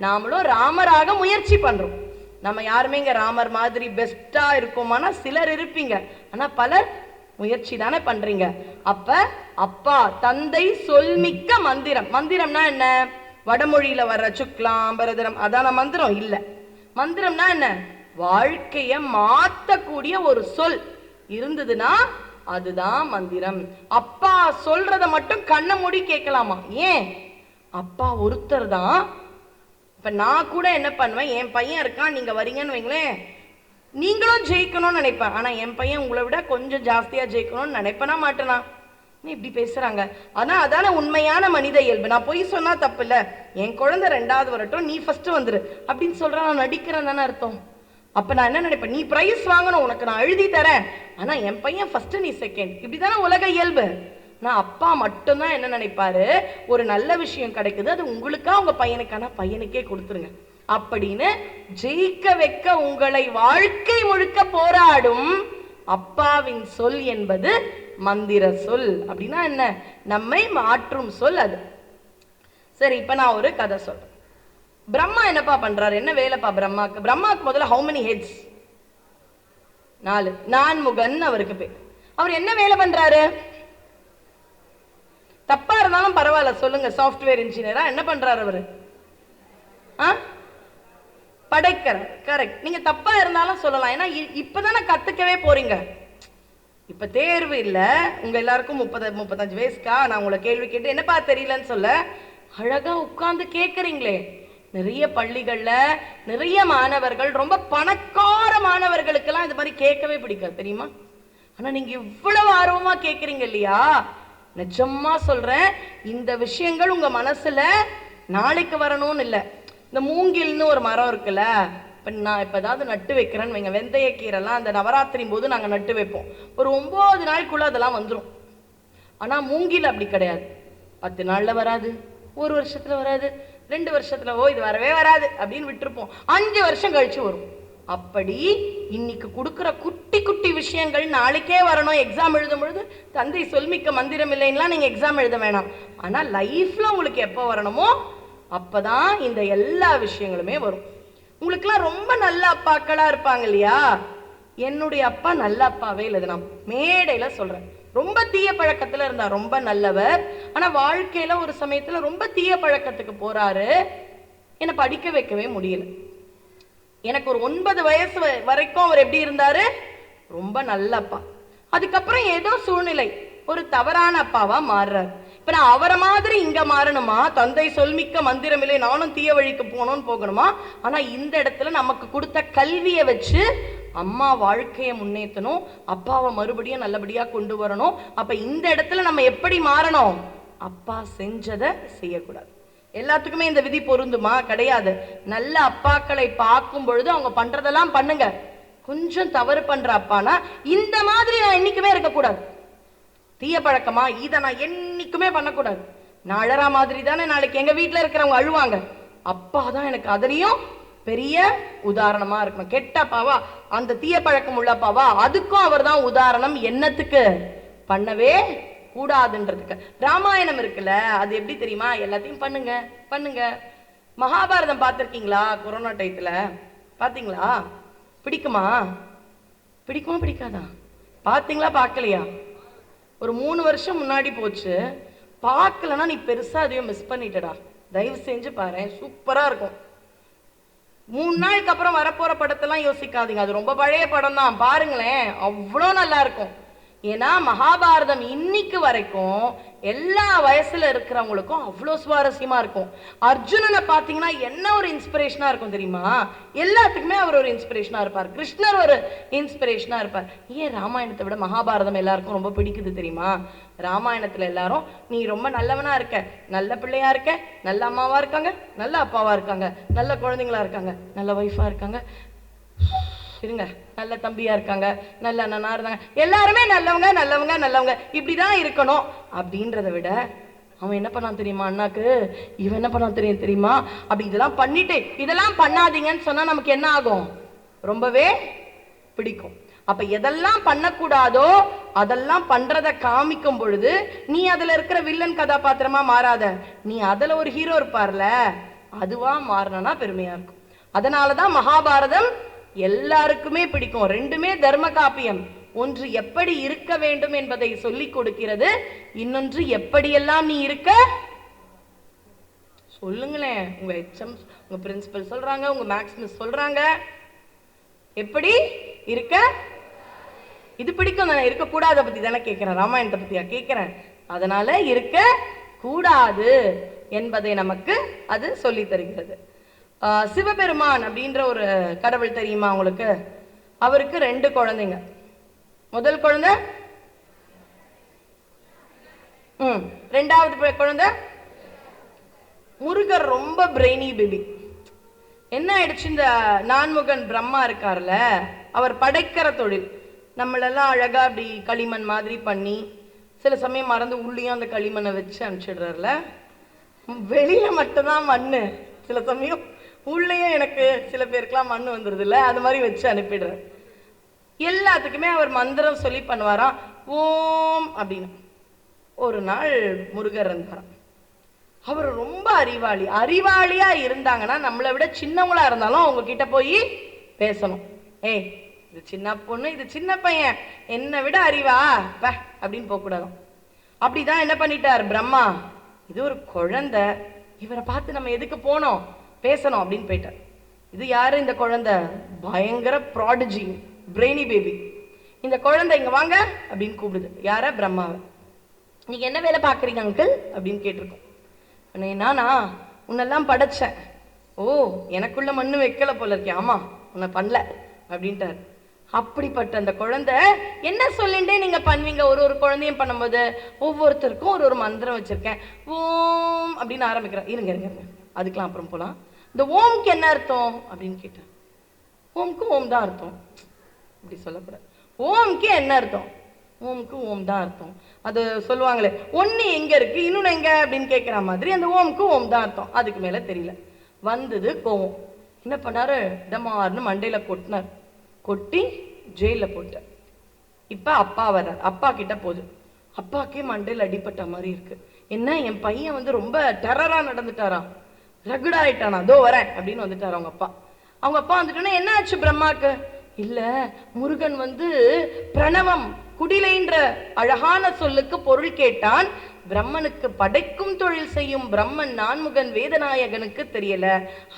நாமளும் ராமராக முயற்சி பண்றோம். நம்ம யாருமே இங்க ராமர் மாதிரி பெஸ்டா இருக்கோமானா சிலர் இருப்பீங்க, ஆனா பலர் முயற்சி தானே பண்றீங்க. அப்ப அப்பா தந்தை சொல்மிக்க மந்திரம். மந்திரம்னா என்ன? வடமொழியில வர்ற சுக்லாம் பரதரம் அதான மந்திரம் இல்ல. மந்திரம்னா என்ன? வாழ்க்கைய மாத்தக்கூடிய ஒரு சொல் இருந்ததுன்னா அதுதான் மந்திரம். அப்பா சொல்றத மட்டும் கண்ண மூடி கேட்கலாமா? ஏன்? அப்பா ஒருத்தர் தான். இப்ப நான் கூட என்ன பண்ணுவேன், என் பையன் இருக்கான், நீங்க வரீங்கன்னு வைங்களேன், நீங்களும் ஜெயிக்கணும்னு நினைப்பேன். ஆனா என் பையன் உங்களை விட கொஞ்சம் ஜாஸ்தியா ஜெயிக்கணும்னு நினைப்பேனா மாட்டேனா? நீ இப்படி பேசுறாங்க. ஆனா அதான உண்மையான மனித இயல்பு. நான் பொய் சொன்னா தப்பு இல்ல. என் குழந்தை 2வது வரட்டும், நீ ஃபர்ஸ்ட் வந்துரு அப்படின்னு சொல்றேன். நான் நடிக்கிறேன் தானே அர்த்தம். அப்ப நான் என்ன நினைப்பேன், நீ பிரைஸ் வாங்கணும், உனக்கு நான் எழுதி தரேன், ஆனா என் பையன் ஃபர்ஸ்ட் நீ செகண்ட். இப்படிதானே உலக இயல்பு. நான் அப்பா மட்டும்தான் என்ன நினைப்பாரு, ஒரு நல்ல விஷயம் கிடைக்குது, அது உங்களுக்கா உங்க பையனுக்கான பையனுக்கே கொடுத்துருங்க அப்படின்னு ஜெயிக்க வைக்க உங்களை வாழ்க்கை முழுக்க போராடும் அப்பாவின் சொல் என்பது மந்திர சொல். அப்படின்னா என்ன? நம்மை மாற்றும் சொல் அது. சரி, இப்ப நான் ஒரு கதை சொல்றேன். பிரம்மா என்னப்பா பண்றாரு? என்ன வேலைப்பா பிரம்மாக்கு? பிரம்மாக்கு முதல்ல how many heads? 4. நான்முகன் அவருக்கு பேர். அவர் என்ன வேலை பண்றாரு? தப்பா இருந்தாலும் பரவாயில்ல சொல்லுங்க, சாஃப்ட்வேர் இன்ஜினியரா என்ன பண்றாரு அவரு? படைக்கிறார். கரெக்ட். நீங்க தப்பா இருந்தாலும் சொல்லலாம், ஏன்னா இப்பதானே கத்துக்கவே போறீங்க. இப்ப தேர்வு இல்ல, உங்க எல்லாருக்கும் 30-35 வயசுக்கா நான் உங்களை கேள்வி கேட்டு என்னப்பா தெரியலன்னு சொல்ல அழகா உட்கார்ந்து கேட்கறீங்களே. நிறைய பள்ளிகள்ல நிறைய மாணவர்கள், ரொம்ப பணக்கார மாணவர்களுக்கெல்லாம் இது மாதிரி கேட்கவே பிடிக்காது தெரியுமா? ஆனா நீங்க இவ்வளவு ஆர்வமா கேட்கறீங்க இல்லையா? நிஜமா சொல்றேன், இந்த விஷயங்கள் உங்க மனசுல நாளைக்கு வரணும்னு இல்லை. இந்த மூங்கில்னு ஒரு மரம் இருக்குல்ல, இப்போ நான் இப்போ ஏதாவது நட்டு வைக்கிறேன்னு வைங்க, வெந்தயக்கீரைலாம் அந்த நவராத்திரி போது நாங்கள் நட்டு வைப்போம். ஒரு 9 நாளுக்குள்ள அதெல்லாம் வந்துடும். ஆனால் மூங்கில் அப்படி கிடையாது. 10 நாள்ல வராது, 1 வருஷத்துல வராது, 2 வருஷத்துல இது வரவே வராது அப்படின்னு விட்டுருப்போம். 5 வருஷம் கழிச்சு வரும். அப்படி இன்னைக்கு கொடுக்குற குட்டி குட்டி விஷயங்கள் நாளைக்கே வரணும். எக்ஸாம் எழுதும் பொழுது தந்தை சொல்மிக்க மந்திரம் இல்லைன்னா நீங்க எக்ஸாம் எழுத வேணாம். ஆனா லைஃப்ல உங்களுக்கு எப்போ வரணுமோ அப்பதான் இந்த எல்லா விஷயங்களுமே வரும். உங்களுக்குலாம் ரொம்ப நல்ல அப்பாக்களா இருப்பாங்க இல்லையா? என்னுடைய அப்பா நல்ல அப்பாவே இல்லை, நான் மேடையில சொல்றேன். ரொம்ப தீய பழக்கத்துல இருந்தார். ரொம்ப நல்லவர், ஆனா வாழ்க்கையில ஒரு சமயத்துல ரொம்ப தீய பழக்கத்துக்கு போறாரு. என்னை படிக்க வைக்கவே முடியல. எனக்கு ஒரு 9 வயசு வரைக்கும் அவர் எப்படி இருந்தாரு? ரொம்ப நல்ல அப்பா. அதுக்கப்புறம் ஏதோ சூழ்நிலை ஒரு தவறான அப்பாவா மாறுறாரு. இப்ப நான் அவரை மாதிரி இங்க மாறணுமா? தந்தை சொல்மிக்க மந்திரமில்லை, நானும் தீய வழிக்கு போகணுமா? ஆனா இந்த இடத்துல நமக்கு கொடுத்த கல்வியை வச்சு அம்மா வாழ்க்கையை முன்னேற்றணும், அப்பாவை மறுபடியும் நல்லபடியா கொண்டு வரணும். அப்ப இந்த இடத்துல நம்ம எப்படி மாறணும்? அப்பா செஞ்சதை செய்யக்கூடாது. எல்லாத்துக்குமே இந்த விதி பொருந்துமா? கிடையாது. நல்ல அப்பாக்களை பார்க்கும் பொழுது அவங்க பண்றதெல்லாம் பண்ணுங்க. கொஞ்சம் தவறு பண்ற அப்பானா இந்த மாதிரி நான் என்னைக்குமே இருக்கக்கூடாது. தீய பழக்கமா? இதை நான் என்னைக்குமே பண்ணக்கூடாது. நான் அழறா மாதிரி தானே நாளைக்கு எங்க வீட்டுல இருக்கிறவங்க அழுவாங்க. அப்பா தான் எனக்கு அதுலயும் பெரிய உதாரணமா இருக்கணும். கெட்ட அப்பாவா, அந்த தீய பழக்கம் உள்ள அப்பாவா, அதுக்கும் அவர் தான் உதாரணம். என்னத்துக்கு? பண்ணவே கூடாதுன்றதுக்கு. ராமாயணம் இருக்குல்ல, அது எப்படி தெரியுமா? எல்லாத்தையும் பண்ணுங்க பண்ணுங்க. மகாபாரதம் பார்த்திருக்கீங்களா? கொரோனா டயத்துல பாத்தீங்களா? பிடிக்குமா? பிடிக்குமா பிடிக்காதா? பாத்தீங்களா பார்க்கலையா? ஒரு 3 வருஷம் முன்னாடி போச்சு. பார்க்கலன்னா நீ பெருசா அதையும் மிஸ் பண்ணிட்டடா. தயவு செஞ்சு பாரு, சூப்பரா இருக்கும். 3 நாளுக்கு அப்புறம் வரப்போற படத்தெல்லாம் யோசிக்காதீங்க, அது ரொம்ப பழைய படம் தான். பாருங்களேன், அவ்வளோ நல்லா இருக்கும். ஏன்னா மகாபாரதம் இன்னைக்கு வரைக்கும் எல்லா வயசுல இருக்கிறவங்களுக்கும் அவ்வளோ சுவாரஸ்யமா இருக்கும். அர்ஜுனனை பார்த்தீங்கன்னா என்ன ஒரு இன்ஸ்பிரேஷனா இருக்கும் தெரியுமா? எல்லாத்துக்குமே அவர் ஒரு இன்ஸ்பிரேஷனா இருப்பார். கிருஷ்ணர் ஒரு இன்ஸ்பிரேஷனா இருப்பார். ஏன் ராமாயணத்தை விட மகாபாரதம் எல்லாருக்கும் ரொம்ப பிடிக்குது தெரியுமா? ராமாயணத்துல எல்லாரும் நீ ரொம்ப நல்லவனா இருக்க, நல்ல பிள்ளையா இருக்க, நல்ல அம்மாவா இருக்காங்க, நல்ல அப்பாவா இருக்காங்க, நல்ல குழந்தைங்களா இருக்காங்க, நல்ல ஒய்ஃபா இருக்காங்க, இருங்க, நல்ல தம்பியா இருக்காங்க, நல்ல அண்ணனா இருந்தாங்க, எல்லாருமே நல்லவங்க நல்லவங்க நல்லவங்க, இப்படிதான் இருக்கணும் அப்படின்றத விட அவன் என்ன பண்ணான் தெரியுமா அண்ணாக்கு? இவன் என்ன பண்ணான் தெரியுமா? அப்படி இதெல்லாம் பண்ணிட்டு இதெல்லாம் பண்ணாதீங்கன்னு சொன்னா நமக்கு என்ன ஆகும்? ரொம்பவே பிடிக்கும். அப்ப எதெல்லாம் பண்ணக்கூடாதோ அதெல்லாம் பண்றத காமிக்கும் பொழுது நீ அதுல இருக்கிற வில்லன் கதாபாத்திரமா மாறாத, நீ அதுல ஒரு ஹீரோ இருப்பார்ல, அதுவா மாறினா பெருமையா இருக்கும். அதனாலதான் மகாபாரதம் எல்லாருக்குமே பிடிக்கும். ரெண்டுமே தர்ம காப்பியம். ஒன்று எப்படி இருக்க வேண்டும் என்பதை சொல்லிக் கொடுக்கிறது, இன்னொன்று எப்படியெல்லாம் நீ இருக்க. சொல்லுங்களேன், உங்க HM, உங்க பிரின்சிபல் சொல்றாங்க, உங்க மேக்ஸ் மிஸ் சொல்றாங்க, எப்படி இருக்க. இது பிடிக்கும் தானே? இருக்க கூடாத பத்தி தானே கேட்கிறேன், ராமாயணத்தை பத்தியா கேட்கிறேன். அதனால இருக்க கூடாது என்பதை நமக்கு அது சொல்லி தருகிறது. சிவபெருமான் அப்படின்ற ஒரு கடவுள் தெரியுமா உங்களுக்கு? அவருக்கு 2 குழந்தைங்க. முதல் குழந்தை, ரெண்டாவது குழந்தை முருகர். ரொம்ப பிரெய்னி பேபி. என்ன ஆயிடுச்சு, இந்த நான்முகன் பிரம்மா இருக்கார்ல, அவர் படைக்கிற தொழில். நம்மளெல்லாம் அழகா அப்படி களிமண் மாதிரி பண்ணி சில சமயம் மறந்து உள்ளியும் அந்த களிமண்ணை வச்சு அனுப்பிச்சிடுறாருல. வெளியில மட்டும்தான் மண்ணு, சில சமயம் உள்ளேயும் எனக்கு சில பேருக்குலாம் மண் வந்துடுது இல்லை, அது மாதிரி வச்சு அனுப்பிடுறார். எல்லாத்துக்குமே அவர் மந்திரம் சொல்லி பண்ணுவாராம், ஓம் அப்படின்னு. ஒரு நாள் முருகர் இருந்தாராம். அவர் ரொம்ப அறிவாளியா இருந்தாங்கன்னா நம்மளை விட சின்னவங்களா இருந்தாலும் அவங்க கிட்ட போய் பேசணும். ஏய், இது சின்ன பொண்ணு, இது சின்ன பையன், என்னை விட அறிவா அப்படின்னு போக கூடாது. அப்படிதான் என்ன பண்ணிட்டார் பிரம்மா, இது ஒரு குழந்தை, இவரை பார்த்து நம்ம எதுக்கு போனோம், பேசணும் அப்படின்னு போயிட்டார். இது யாரு இந்த குழந்தை? பயங்கர ப்ராடிஜி, பிரெய்னி பேபி. இந்த குழந்தை இங்க வாங்க அப்படின்னு கூப்பிடுது. யார? பிரம்மாவை. நீங்க என்ன வேலை பாக்குறீங்க அங்கிள் அப்படின்னு கேட்டிருக்கோம். நானா உன்னெல்லாம் படைச்சேன். ஓ, எனக்குள்ள மண்ணு வைக்கல போல இருக்கேன். ஆமா, உன்னை பண்ணல அப்படின்ட்டார். அப்படிப்பட்ட அந்த குழந்தை என்ன சொல்லிண்டே நீங்க பண்ணுவீங்க? ஒரு குழந்தையும் பண்ணும்போது ஒவ்வொருத்தருக்கும் ஒரு மந்திரம் வச்சிருக்கேன். ஓம் அப்படின்னு ஆரம்பிக்கிறேன். இருங்க, அதுக்கெல்லாம் அப்புறம் போலாம். இந்த ஓம்க்கு என்ன அர்த்தம் அப்படின்னு கேட்டேன். ஓம்க்கு ஓம் தான் அர்த்தம், அப்படி சொல்லக்கூடாது. ஓம்க்கு என்ன அர்த்தம்? ஓம்க்கு ஓம் தான் அர்த்தம். அது சொல்லுவாங்களே, ஒன்னு எங்க இருக்கு இன்னொன்னு எங்க அப்படின்னு கேட்கிற மாதிரி அந்த ஓம்க்கு ஓம் தான் அர்த்தம். அதுக்கு மேல தெரியல. வந்தது கோவம். என்ன பண்ணாரு, டமார்னு மண்டையில கொட்டினார். கொட்டி ஜெயில போட்டார். இப்ப அப்பா வர்றார். அப்பா கிட்ட போகுது. அப்பாக்கே மண்டையில் அடிப்பட்ட மாதிரி இருக்கு. என்ன, என் பையன் வந்து ரொம்ப டெரரா நடந்துட்டாரா, ரகுடா ஆயிட்டானா, அதோ வரேன் அப்படின்னு வந்துட்டார் அவங்க அப்பா. அவங்க அப்பா வந்துட்டோன்னா என்ன ஆச்சு பிரம்மாக்கு? இல்ல முருகன் வந்து பிரணவம் குடிலைன்ற அழகான சொல்லுக்கு பொருள் கேட்டான். பிரம்மனுக்கு படைக்கும் தொழில் செய்யும் பிரம்மன் நான்முகன் வேதநாயகனுக்கு தெரியல,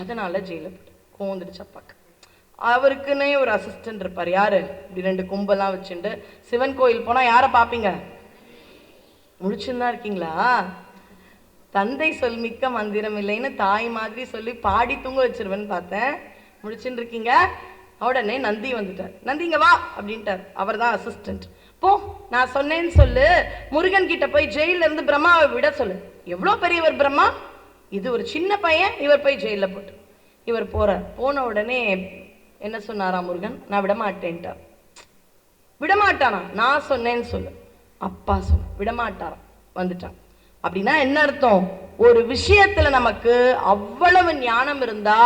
அதனால ஜெயில கோந்துடுச்சு அப்பாக்கு. அவருக்குன்னே ஒரு அசிஸ்டன்ட் இருப்பார். யாரு? இப்படி 2 கும்பெல்லாம் வச்சுட்டு சிவன் கோயில் போனா யார பாப்பீங்க? முழிச்சுதான் இருக்கீங்களா? தந்தை சொல் மிக்க மந்திரம் இல்லைன்னு தாய் மாதிரி சொல்லி பாடி தூங்க வச்சிருவேன்னு பார்த்தேன். முழிச்சுட்டு இருக்கீங்க. உடனே நந்தி வந்துட்டார். நந்திங்க வா அப்படின்ட்டார். அவர் தான் அசிஸ்டன்ட். போ, நான் சொன்னேன்னு சொல்லு, முருகன் கிட்ட போய் ஜெயில இருந்து பிரம்மாவை விட சொல்லு. எவ்வளவு பெரியவர் பிரம்மா, இது ஒரு சின்ன பையன், இவர் போய் ஜெயில போட்டு. இவர் போறார். போன உடனே என்ன சொன்னாரா முருகன்? நான் விடமாட்டேன்ட்டார். விடமாட்டானா? நான் சொன்னேன்னு சொல்லு. அப்பா சொன்ன விடமாட்டாராம். வந்துட்டான். அப்படின்னா என்ன அர்த்தம்? ஒரு விஷயத்துல நமக்கு அவ்வளவு ஞானம் இருந்தா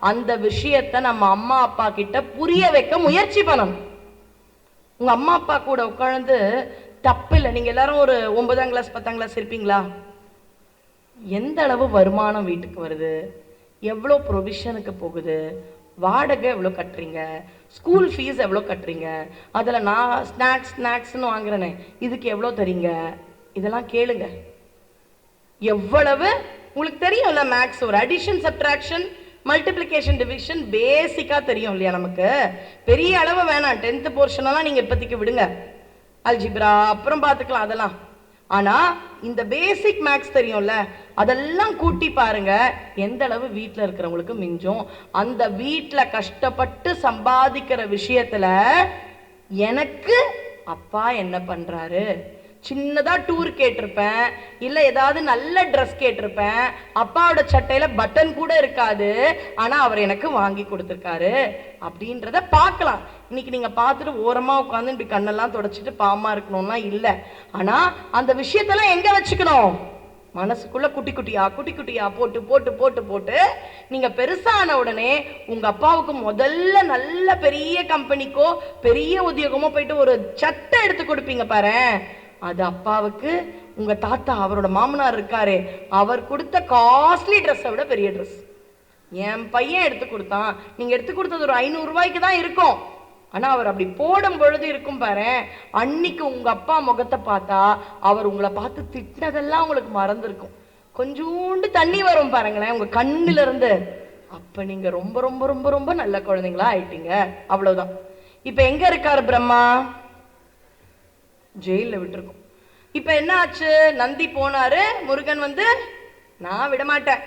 அந்த விஷயத்தை நம்ம அம்மா அப்பா கிட்ட புரிய வைக்க முயற்சி பண்ணணும். உங்க அம்மா அப்பா கூட உட்கார்ந்து தப்பு இல்லை. நீங்க எல்லாரும் ஒரு 9ஆம் கிளாஸ் 10ஆம் கிளாஸ் இருப்பீங்களா? எந்த அளவு வருமானம் வீட்டுக்கு வருது, எவ்வளோ ப்ரொவிஷனுக்கு போகுது, வாடகை எவ்வளோ கட்டுறீங்க, ஸ்கூல் ஃபீஸ் எவ்வளோ கட்டுறீங்க, அதில் நான் ஸ்நாக்ஸ்ன்னு வாங்குறேனே இதுக்கு எவ்வளோ தரீங்க, இதெல்லாம் கேளுங்க. எவ்வளவு உங்களுக்கு தெரியும்ல? மேக்ஸ் ஒரு அடிஷன் சப்ட்ராக்ஷன் மல்டிப்ளிகேஷன் டிவிஷன் பேசிக்கா தெரியும் இல்லையா நமக்கு? பெரிய அளவு வேணாம், 10th போர்ஷனெல்லாம் நீங்க இப்போதைக்கு விடுங்க. அல்ஜிப்ரா அப்புறம் பார்த்துக்கலாம் அதெல்லாம். ஆனா இந்த பேசிக் மேக்ஸ் தெரியும்ல, அதெல்லாம் கூட்டி பாருங்க எந்த அளவு வீட்டில் இருக்கிறவங்களுக்கு மிஞ்சும். அந்த வீட்டில் கஷ்டப்பட்டு சம்பாதிக்கிற விஷயத்துல எனக்கு அப்பா என்ன பண்றாரு? சின்னதா டூர் கேட்டிருப்பேன், இல்ல ஏதாவது நல்ல ட்ரெஸ் கேட்டிருப்பேன், அப்பாவோட சட்டையில பட்டன் கூட இருக்காது, ஆனா அவர் எனக்கு வாங்கி கொடுத்துருக்காரு அப்படின்றத பார்க்கலாம். இன்னைக்கு நீங்க பார்த்துட்டு ஓரமா உட்காந்து இப்படி கண்ணெல்லாம் தொடச்சிட்டு பாவமா இருக்கணும்னா இல்லை. ஆனா அந்த விஷயத்தெல்லாம் எங்க வச்சுக்கணும்? மனசுக்குள்ள குட்டி குட்டியா போட்டு போட்டு போட்டு போட்டு நீங்க பெருசான உடனே உங்க அப்பாவுக்கு முதல்ல நல்ல பெரிய கம்பெனிக்கோ பெரிய உத்தியோகமோ போயிட்டு ஒரு சட்டை எடுத்து கொடுப்பீங்க பாரு. அது அப்பாவுக்கு உங்க தாத்தா அவரோட மாமனார் இருக்காரு, அவர் கொடுத்த காஸ்ட்லி ட்ரெஸ்ஸை விட பெரிய ட்ரெஸ் என் பையன் எடுத்து கொடுத்தான். நீங்க எடுத்து கொடுத்தது ஒரு 500 ரூபாய்க்கு தான் இருக்கும். ஆனா அவர் அப்படி போடும் பொழுது இருக்கும் பாரு, அன்னைக்கு உங்க அப்பா முகத்தை பார்த்தா அவர் உங்களை பார்த்து திட்டினதெல்லாம் உங்களுக்கு மறந்துருக்கும். கொஞ்சோண்டு தண்ணி வரும் பாருங்களேன் உங்க கண்ணுல இருந்து. அப்ப நீங்க ரொம்ப ரொம்ப ரொம்ப ரொம்ப நல்ல குழந்தைங்களா ஆயிட்டீங்க. அவ்வளவுதான். இப்ப எங்க இருக்காரு பிரம்மா? ஜெயில விட்டுருக்கும். இப்ப என்ன ஆச்சு? நந்தி போனாரு, முருகன் வந்து நான் விடமாட்டேன்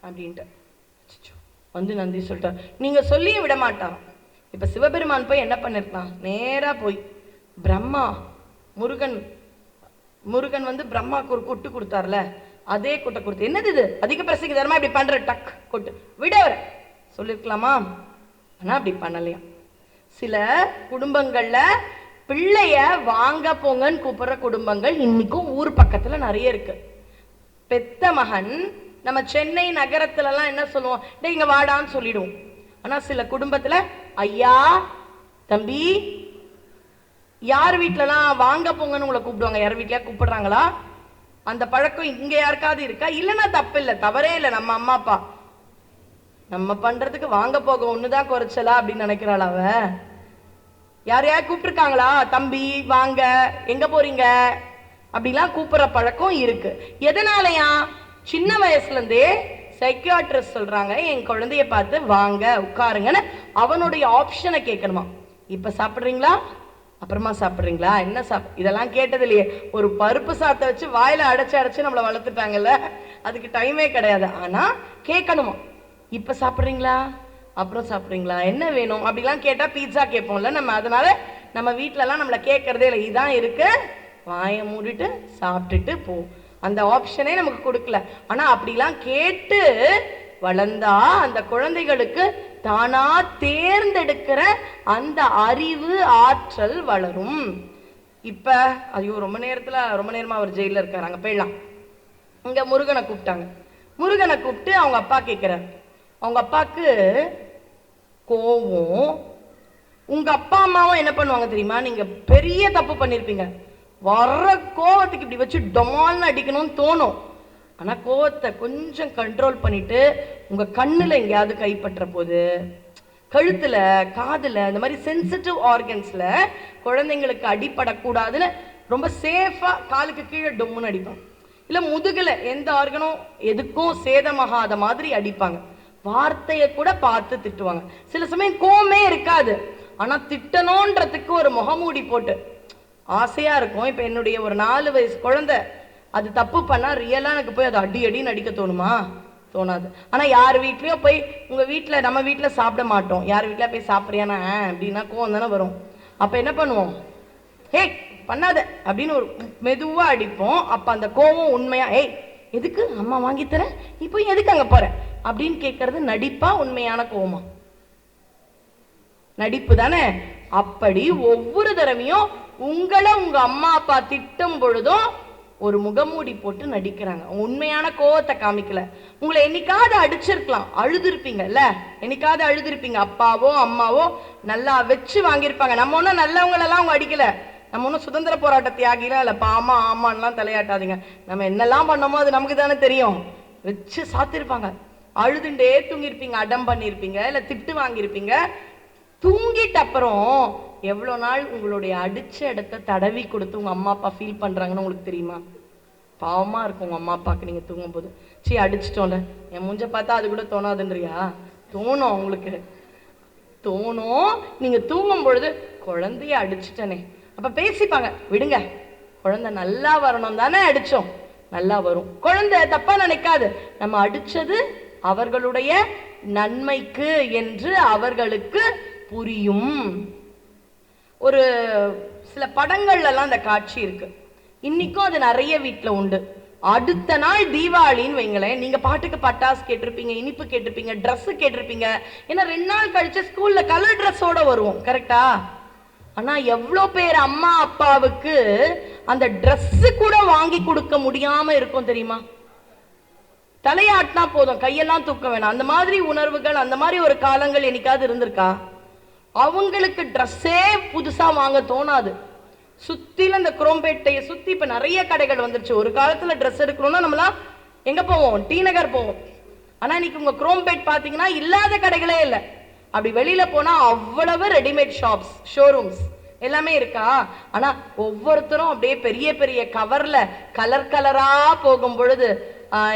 அப்படின்ட்டு வந்து நந்தி சொல்லிட்டார். நீங்க சொல்லியும் விடமாட்டான். இப்ப சிவபெருமான் போய் என்ன பண்ணிருக்கான்? நேரா போய் பிரம்மா முருகன் வந்து பிரம்மாக்கு ஒரு கொட்டு கொடுத்தார்ல, அதே கொட்டை கொடுத்து, என்னது இது அதிக பிரசங்க தரமா இப்படி பண்ற, டக் கொட்டு விட வர சொல்லிருக்கலாமா? ஆனா அப்படி பண்ணலையா. சில குடும்பங்கள்ல பிள்ளைய வாங்க போங்கன்னு கூப்பிடுற குடும்பங்கள் இன்னைக்கும் ஊர் பக்கத்துல நிறைய இருக்கு. பெத்த மகன் நம்ம சென்னை நகரத்துல எல்லாம் என்ன சொல்லுவோம்? டே இங்க வாடான்னு சொல்லிடுவோம். ஆனா சில குடும்பத்துல ஐயா தம்பி, யார் வீட்டுலலாம் வாங்க போங்கன்னு உங்களை கூப்பிடுவாங்க? யார் வீட்லயா கூப்பிடுறாங்களா? அந்த பழக்கம் இங்க யாருக்காவது இருக்கா? இல்லைன்னா தப்பு இல்லை, தவறே இல்லை. நம்ம அம்மா அப்பா நம்ம பண்றதுக்கு வாங்க போக ஒண்ணுதான் குறைச்சலா அப்படின்னு நினைக்கிறாள் அவ. யாரையா கூப்பிட்டுருக்காங்களா? தம்பி வாங்க, எங்க போறீங்க அப்படிலாம் கூப்பிடுற பழக்கம் இருக்கு. எதனாலயா? சின்ன வயசுல இருந்தே சைக்கியாட்ரிஸ்ட் சொல்றாங்க என் குழந்தைய பார்த்து வாங்க உட்காருங்கன்னு அவனுடைய ஆப்ஷனை கேட்கணுமா. இப்ப சாப்பிடுறீங்களா, அப்புறமா சாப்பிடுறீங்களா, என்ன இதெல்லாம் கேட்டது இல்லையே. ஒரு பருப்பு சாத்தை வச்சு வாயில அடைச்சு நம்மளை வளர்த்துட்டாங்கல்ல, அதுக்கு டைமே கிடையாது. ஆனா கேட்கணுமா, இப்ப சாப்பிடுறீங்களா, அப்புறம் சாப்பிடுறீங்களா, என்ன வேணும் அப்படிலாம் கேட்டா பீட்சா கேட்போம்ல நம்ம. அதனால நம்ம வீட்டுல நம்மள கேட்கறதே இல்லை. இதான் இருக்கு, வாயை மூடிட்டு சாப்பிட்டுட்டு போ. அந்த ஆப்ஷனே நமக்கு கொடுக்கல. ஆனா அப்படிலாம் கேட்டு வளர்ந்தா அந்த குழந்தைகளுக்கு தானா தேர்ந்தெடுக்கிற அந்த அறிவு ஆற்றல் வளரும். இப்ப ஐயோ ரொம்ப நேரமா அவர் ஜெயில இருக்காரு, அங்க போயிடலாம். இங்க முருகனை கூப்பிட்டாங்க. முருகனை கூப்பிட்டு அவங்க அப்பா கேட்கிறார். அவங்க அப்பாக்கு கோவம். உங்க அப்பா அம்மாவும் என்ன பண்ணுவாங்க தெரியுமா? நீங்க பெரிய தப்பு பண்ணிருப்பீங்க, வர்ற கோவத்துக்கு இப்படி வச்சு டொமால்னு அடிக்கணும்னு தோணும். ஆனா கோவத்தை கொஞ்சம் கண்ட்ரோல் பண்ணிட்டு உங்க கண்ணுல எங்கேயாவது கைப்பற்ற போது கழுத்துல, காதுல, இந்த மாதிரி சென்சிட்டிவ் ஆர்கன்ஸ்ல குழந்தைங்களுக்கு அடிப்படக்கூடாதுன்னு ரொம்ப சேஃபா காலுக்கு கீழே டொம்முன்னு அடிப்பாங்க. இல்ல முதுகுல எந்த ஆர்கனும் எதுக்கும் சேதமாகாத மாதிரி அடிப்பாங்க. வார்த்தையை கூட பார்த்து திட்டுவாங்க. சில சமயம் கோமே இருக்காது, ஆனா திட்டணும்ன்றதுக்கு ஒரு முகமூடி போட்டு ஆசையா இருக்கும். இப்ப என்னுடைய ஒரு 4 வயசு குழந்தை அது தப்பு பண்ணா ரியலா எனக்கு போய் அது அடி அடின்னு அடிக்க தோணுமா? தோணாது. ஆனா யார் வீட்லயோ போய், உங்க வீட்டுல நம்ம வீட்டுல சாப்பிட மாட்டோம், யார் வீட்டுல போய் சாப்பிட்றியானா அப்படின்னா கோவம் தானே வரும். அப்ப என்ன பண்ணுவோம்? ஹே பண்ணாத அப்படின்னு ஒரு மெதுவா அடிப்போம். அப்ப அந்த கோவம் உண்மையா, ஏய் எதுக்கு அம்மா வாங்கி தரேன் நீ போய் எதுக்கு அங்க போற அப்படின்னு கேட்கறது நடிப்பா உண்மையான கோவமா? நடிப்பு தானே. அப்படி ஒவ்வொரு தடவையும் உங்களை உங்க அம்மா அப்பா திட்டும் பொழுதும் ஒரு முகமூடி போட்டு நடிக்கிறாங்க. உண்மையான கோவத்தை காமிக்கல. உங்களை என்னைக்காவது அடிச்சிருக்கலாம், அழுதுருப்பீங்கல்ல, என்னைக்காவது அழுதுருப்பீங்க. அப்பாவோ அம்மாவோ நல்லா வச்சு வாங்கியிருப்பாங்க. நம்ம ஒன்றும் நல்லவங்களெல்லாம் அவங்க அடிக்கல, நம்ம ஒன்றும் சுதந்திர போராட்ட தியாகிலாம் இல்லை. பாமா ஆமான்லாம் தலையாட்டாதீங்க. நம்ம என்னெல்லாம் பண்ணோமோ அது நமக்கு தானே தெரியும். வச்சு சாத்திருப்பாங்க, அழுதுண்டே தூங்கியிருப்பீங்க, அடம் பண்ணியிருப்பீங்க, இல்லை திட்டு வாங்கியிருப்பீங்க. தூங்கிட்ட அப்புறம் எவ்வளோ நாள் உங்களுடைய அடிச்ச இடத்த தடவி கொடுத்து உங்க அம்மா அப்பா ஃபீல் பண்றாங்கன்னு உங்களுக்கு தெரியுமா? பாவமா இருக்கும் உங்க அம்மா அப்பாவுக்கு. நீங்க தூங்கும் போது சரி அடிச்சிட்டோம்ல, என் மூஞ்ச பார்த்தா அது கூட தோணாதுன்றியா? தோணும், உங்களுக்கு தோணும். நீங்க தூங்கும் பொழுது குழந்தைய அடிச்சுட்டனே, அப்ப பேசிப்பாங்க, விடுங்க குழந்தை நல்லா வரணும் தானே அடிச்சோம், நல்லா வரும். குழந்தை தப்பா நினைக்காது, நம்ம அடிச்சது அவர்களுடைய நன்மைக்கு என்று அவர்களுக்கு புரியும். ஒரு சில படங்கள்ல எல்லாம் அந்த காட்சி இருக்கு, இன்னைக்கும் அது நிறைய வீட்டுல உண்டு. அடுத்த நாள் தீபாவளின்னு வைங்களேன், நீங்க பாட்டுக்கு பட்டாசு கேட்டிருப்பீங்க, இனிப்பு கேட்டிருப்பீங்க, ட்ரெஸ் கேட்டிருப்பீங்க. ஏன்னா 2 நாள் கழிச்சு ஸ்கூல்ல கலர் ட்ரெஸ்ஸோட வருவோம், கரெக்டா? ஆனா எவ்வளோ பேர் அம்மா அப்பாவுக்கு அந்த ட்ரெஸ் கூட வாங்கி கொடுக்க முடியாம இருக்கும் தெரியுமா? தலையாட்டினா போதும், கையெல்லாம் தூக்க வேணாம், அந்த மாதிரி உணர்வுகள், அந்த மாதிரி ஒரு காலங்கள் என்னைக்காவது இருந்திருக்கா? அவங்களுக்கு ட்ரெஸ்ஸே புதுசா வாங்க தோணாது. சுத்தில இந்த குரோம்பேட்டையை சுத்தி இப்ப நிறைய கடைகள் வந்துருச்சு. ஒரு காலத்துல ட்ரெஸ் எடுக்கணும்னா நம்மளாம் எங்க போவோம்? டி நகர் போவோம். ஆனா இன்னைக்கு உங்க குரோம்பேட் பாத்தீங்கன்னா இல்லாத கடைகளே இல்லை. அப்படி வெளியில போனா அவ்வளவு ரெடிமேட் ஷாப்ஸ், ஷோரூம்ஸ் எல்லாமே இருக்கா. ஆனா ஒவ்வொருத்தரும் அப்படியே பெரிய பெரிய கவர்ல கலர் கலரா போகும் பொழுது,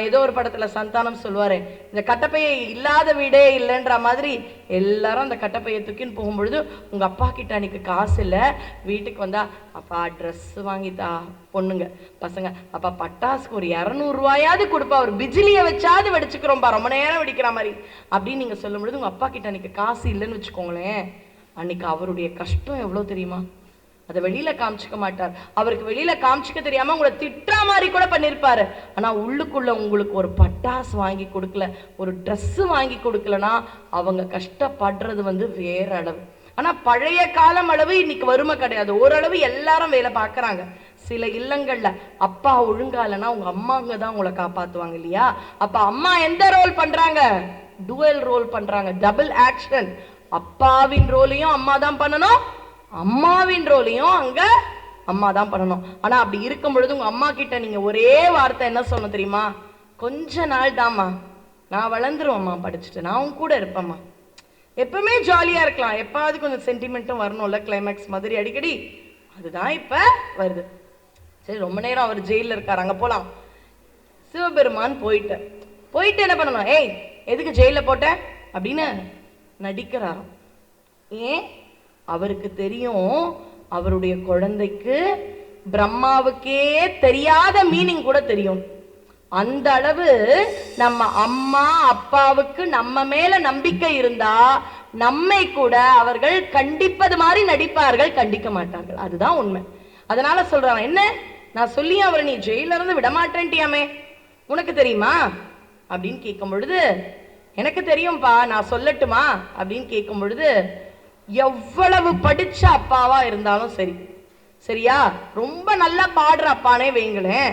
ஏதோ ஒரு படத்துல சந்தானம் சொல்லுவாரு, இந்த கட்டப்பையை இல்லாத வீடே இல்லைன்ற மாதிரி எல்லாரும் அந்த கட்டப்பையை தூக்கின்னு போகும்பொழுது, உங்க அப்பா கிட்ட அன்னைக்கு காசு இல்லை, வீட்டுக்கு வந்தா அப்பா ட்ரெஸ் வாங்கித்தா, பொண்ணுங்க பசங்க அப்பா பட்டாசுக்கு ஒரு 200 ரூபாயாவது கொடுப்பா, ஒரு பிஜிலியை வச்சாவது வெடிச்சுக்கிறோம்பா, ரொம்ப நேரம் வெடிக்கிற மாதிரி அப்படின்னு நீங்க சொல்லும் பொழுது, உங்க அப்பா கிட்ட அன்னைக்கு காசு இல்லைன்னு வச்சுக்கோங்களேன், அன்னைக்கு அவருடைய கஷ்டம் எவ்வளவு தெரியுமா? அதை வெளியில காமிச்சுக்க மாட்டார். அவருக்கு வெளியில காமிச்சுக்க தெரியாம உங்களை திட்டுற மாதிரி கூட பண்ணிருப்பாரு. ஆனா உள்ளுக்குள்ள உங்களுக்கு ஒரு பட்டாசு வாங்கி கொடுக்கல, ஒரு ட்ரெஸ் வாங்கி கொடுக்கலனா அவங்க கஷ்டப்படுறது வேற அளவு. ஆனா பழைய காலம் அளவு இன்னைக்கு வறுமை கிடையாது. ஓரளவு எல்லாரும் வேலை பார்க்கறாங்க. சில இல்லங்கள்ல அப்பா ஒழுங்காலனா உங்க அம்மாங்க தான் உங்களை காப்பாத்துவாங்க இல்லையா? அப்ப அம்மா எந்த ரோல் பண்றாங்க? டுவல் ரோல் பண்றாங்க, டபுள் ஆக்ஷன். அப்பாவின் ரோலையும் அம்மா தான் பண்ணணும், அம்மாவின் ரோலையும் அங்க அம்மா தான் பண்ணணும். ஆனா அப்படி இருக்கும் பொழுது உங்க அம்மா கிட்ட நீங்க ஒரே வார்த்தை என்ன சொன்ன தெரியுமா? கொஞ்ச நாள் தாம்மா, நான் வளர்ந்துருவேம்மா, படிச்சுட்டு நான் உன் கூட இருப்பேம்மா, எப்பவுமே ஜாலியா இருக்கலாம், எப்பாவது கொஞ்சம் சென்டிமெண்ட்டும் வரணும்ல, கிளைமேக்ஸ் மாதிரி அடிக்கடி. அதுதான் இப்ப வருது. சரி ரொம்ப நேரம் அவர் ஜெயில இருக்காரு, அங்க போலாம். சிவபெருமான் போயிட்டு என்ன பண்ணணும்? ஏய் எதுக்கு ஜெயில போட்ட அப்படின்னு நடிக்கிறாராம். ஏன்? அவருக்கு தெரியும் அவருடைய குழந்தைக்கு பிரம்மாவுக்கே தெரியாத மீனிங் கூட தெரியும். அந்த அளவு நம்ம அம்மா அப்பாவுக்கு நம்ம மேல நம்பிக்கை இருந்தா நம்மை கூட அவர்கள் கண்டிப்பது மாதிரி நடிப்பார்கள், கண்டிக்க மாட்டார்கள். அதுதான் உண்மை. அதனால சொல்றாங்க, என்ன நான் சொல்லி அவரை நீ ஜெயில இருந்து விடமாட்டேன்ட்டியாமே, உனக்கு தெரியுமா அப்படின்னு கேட்கும் பொழுது, எனக்கு தெரியும்பா, நான் சொல்லட்டுமா அப்படின்னு கேட்கும் பொழுது, எவ்வளவு படிச்ச அப்பாவா இருந்தாலும் சரி, சரியா, ரொம்ப நல்லா பாடுற அப்பானே வைங்களேன்,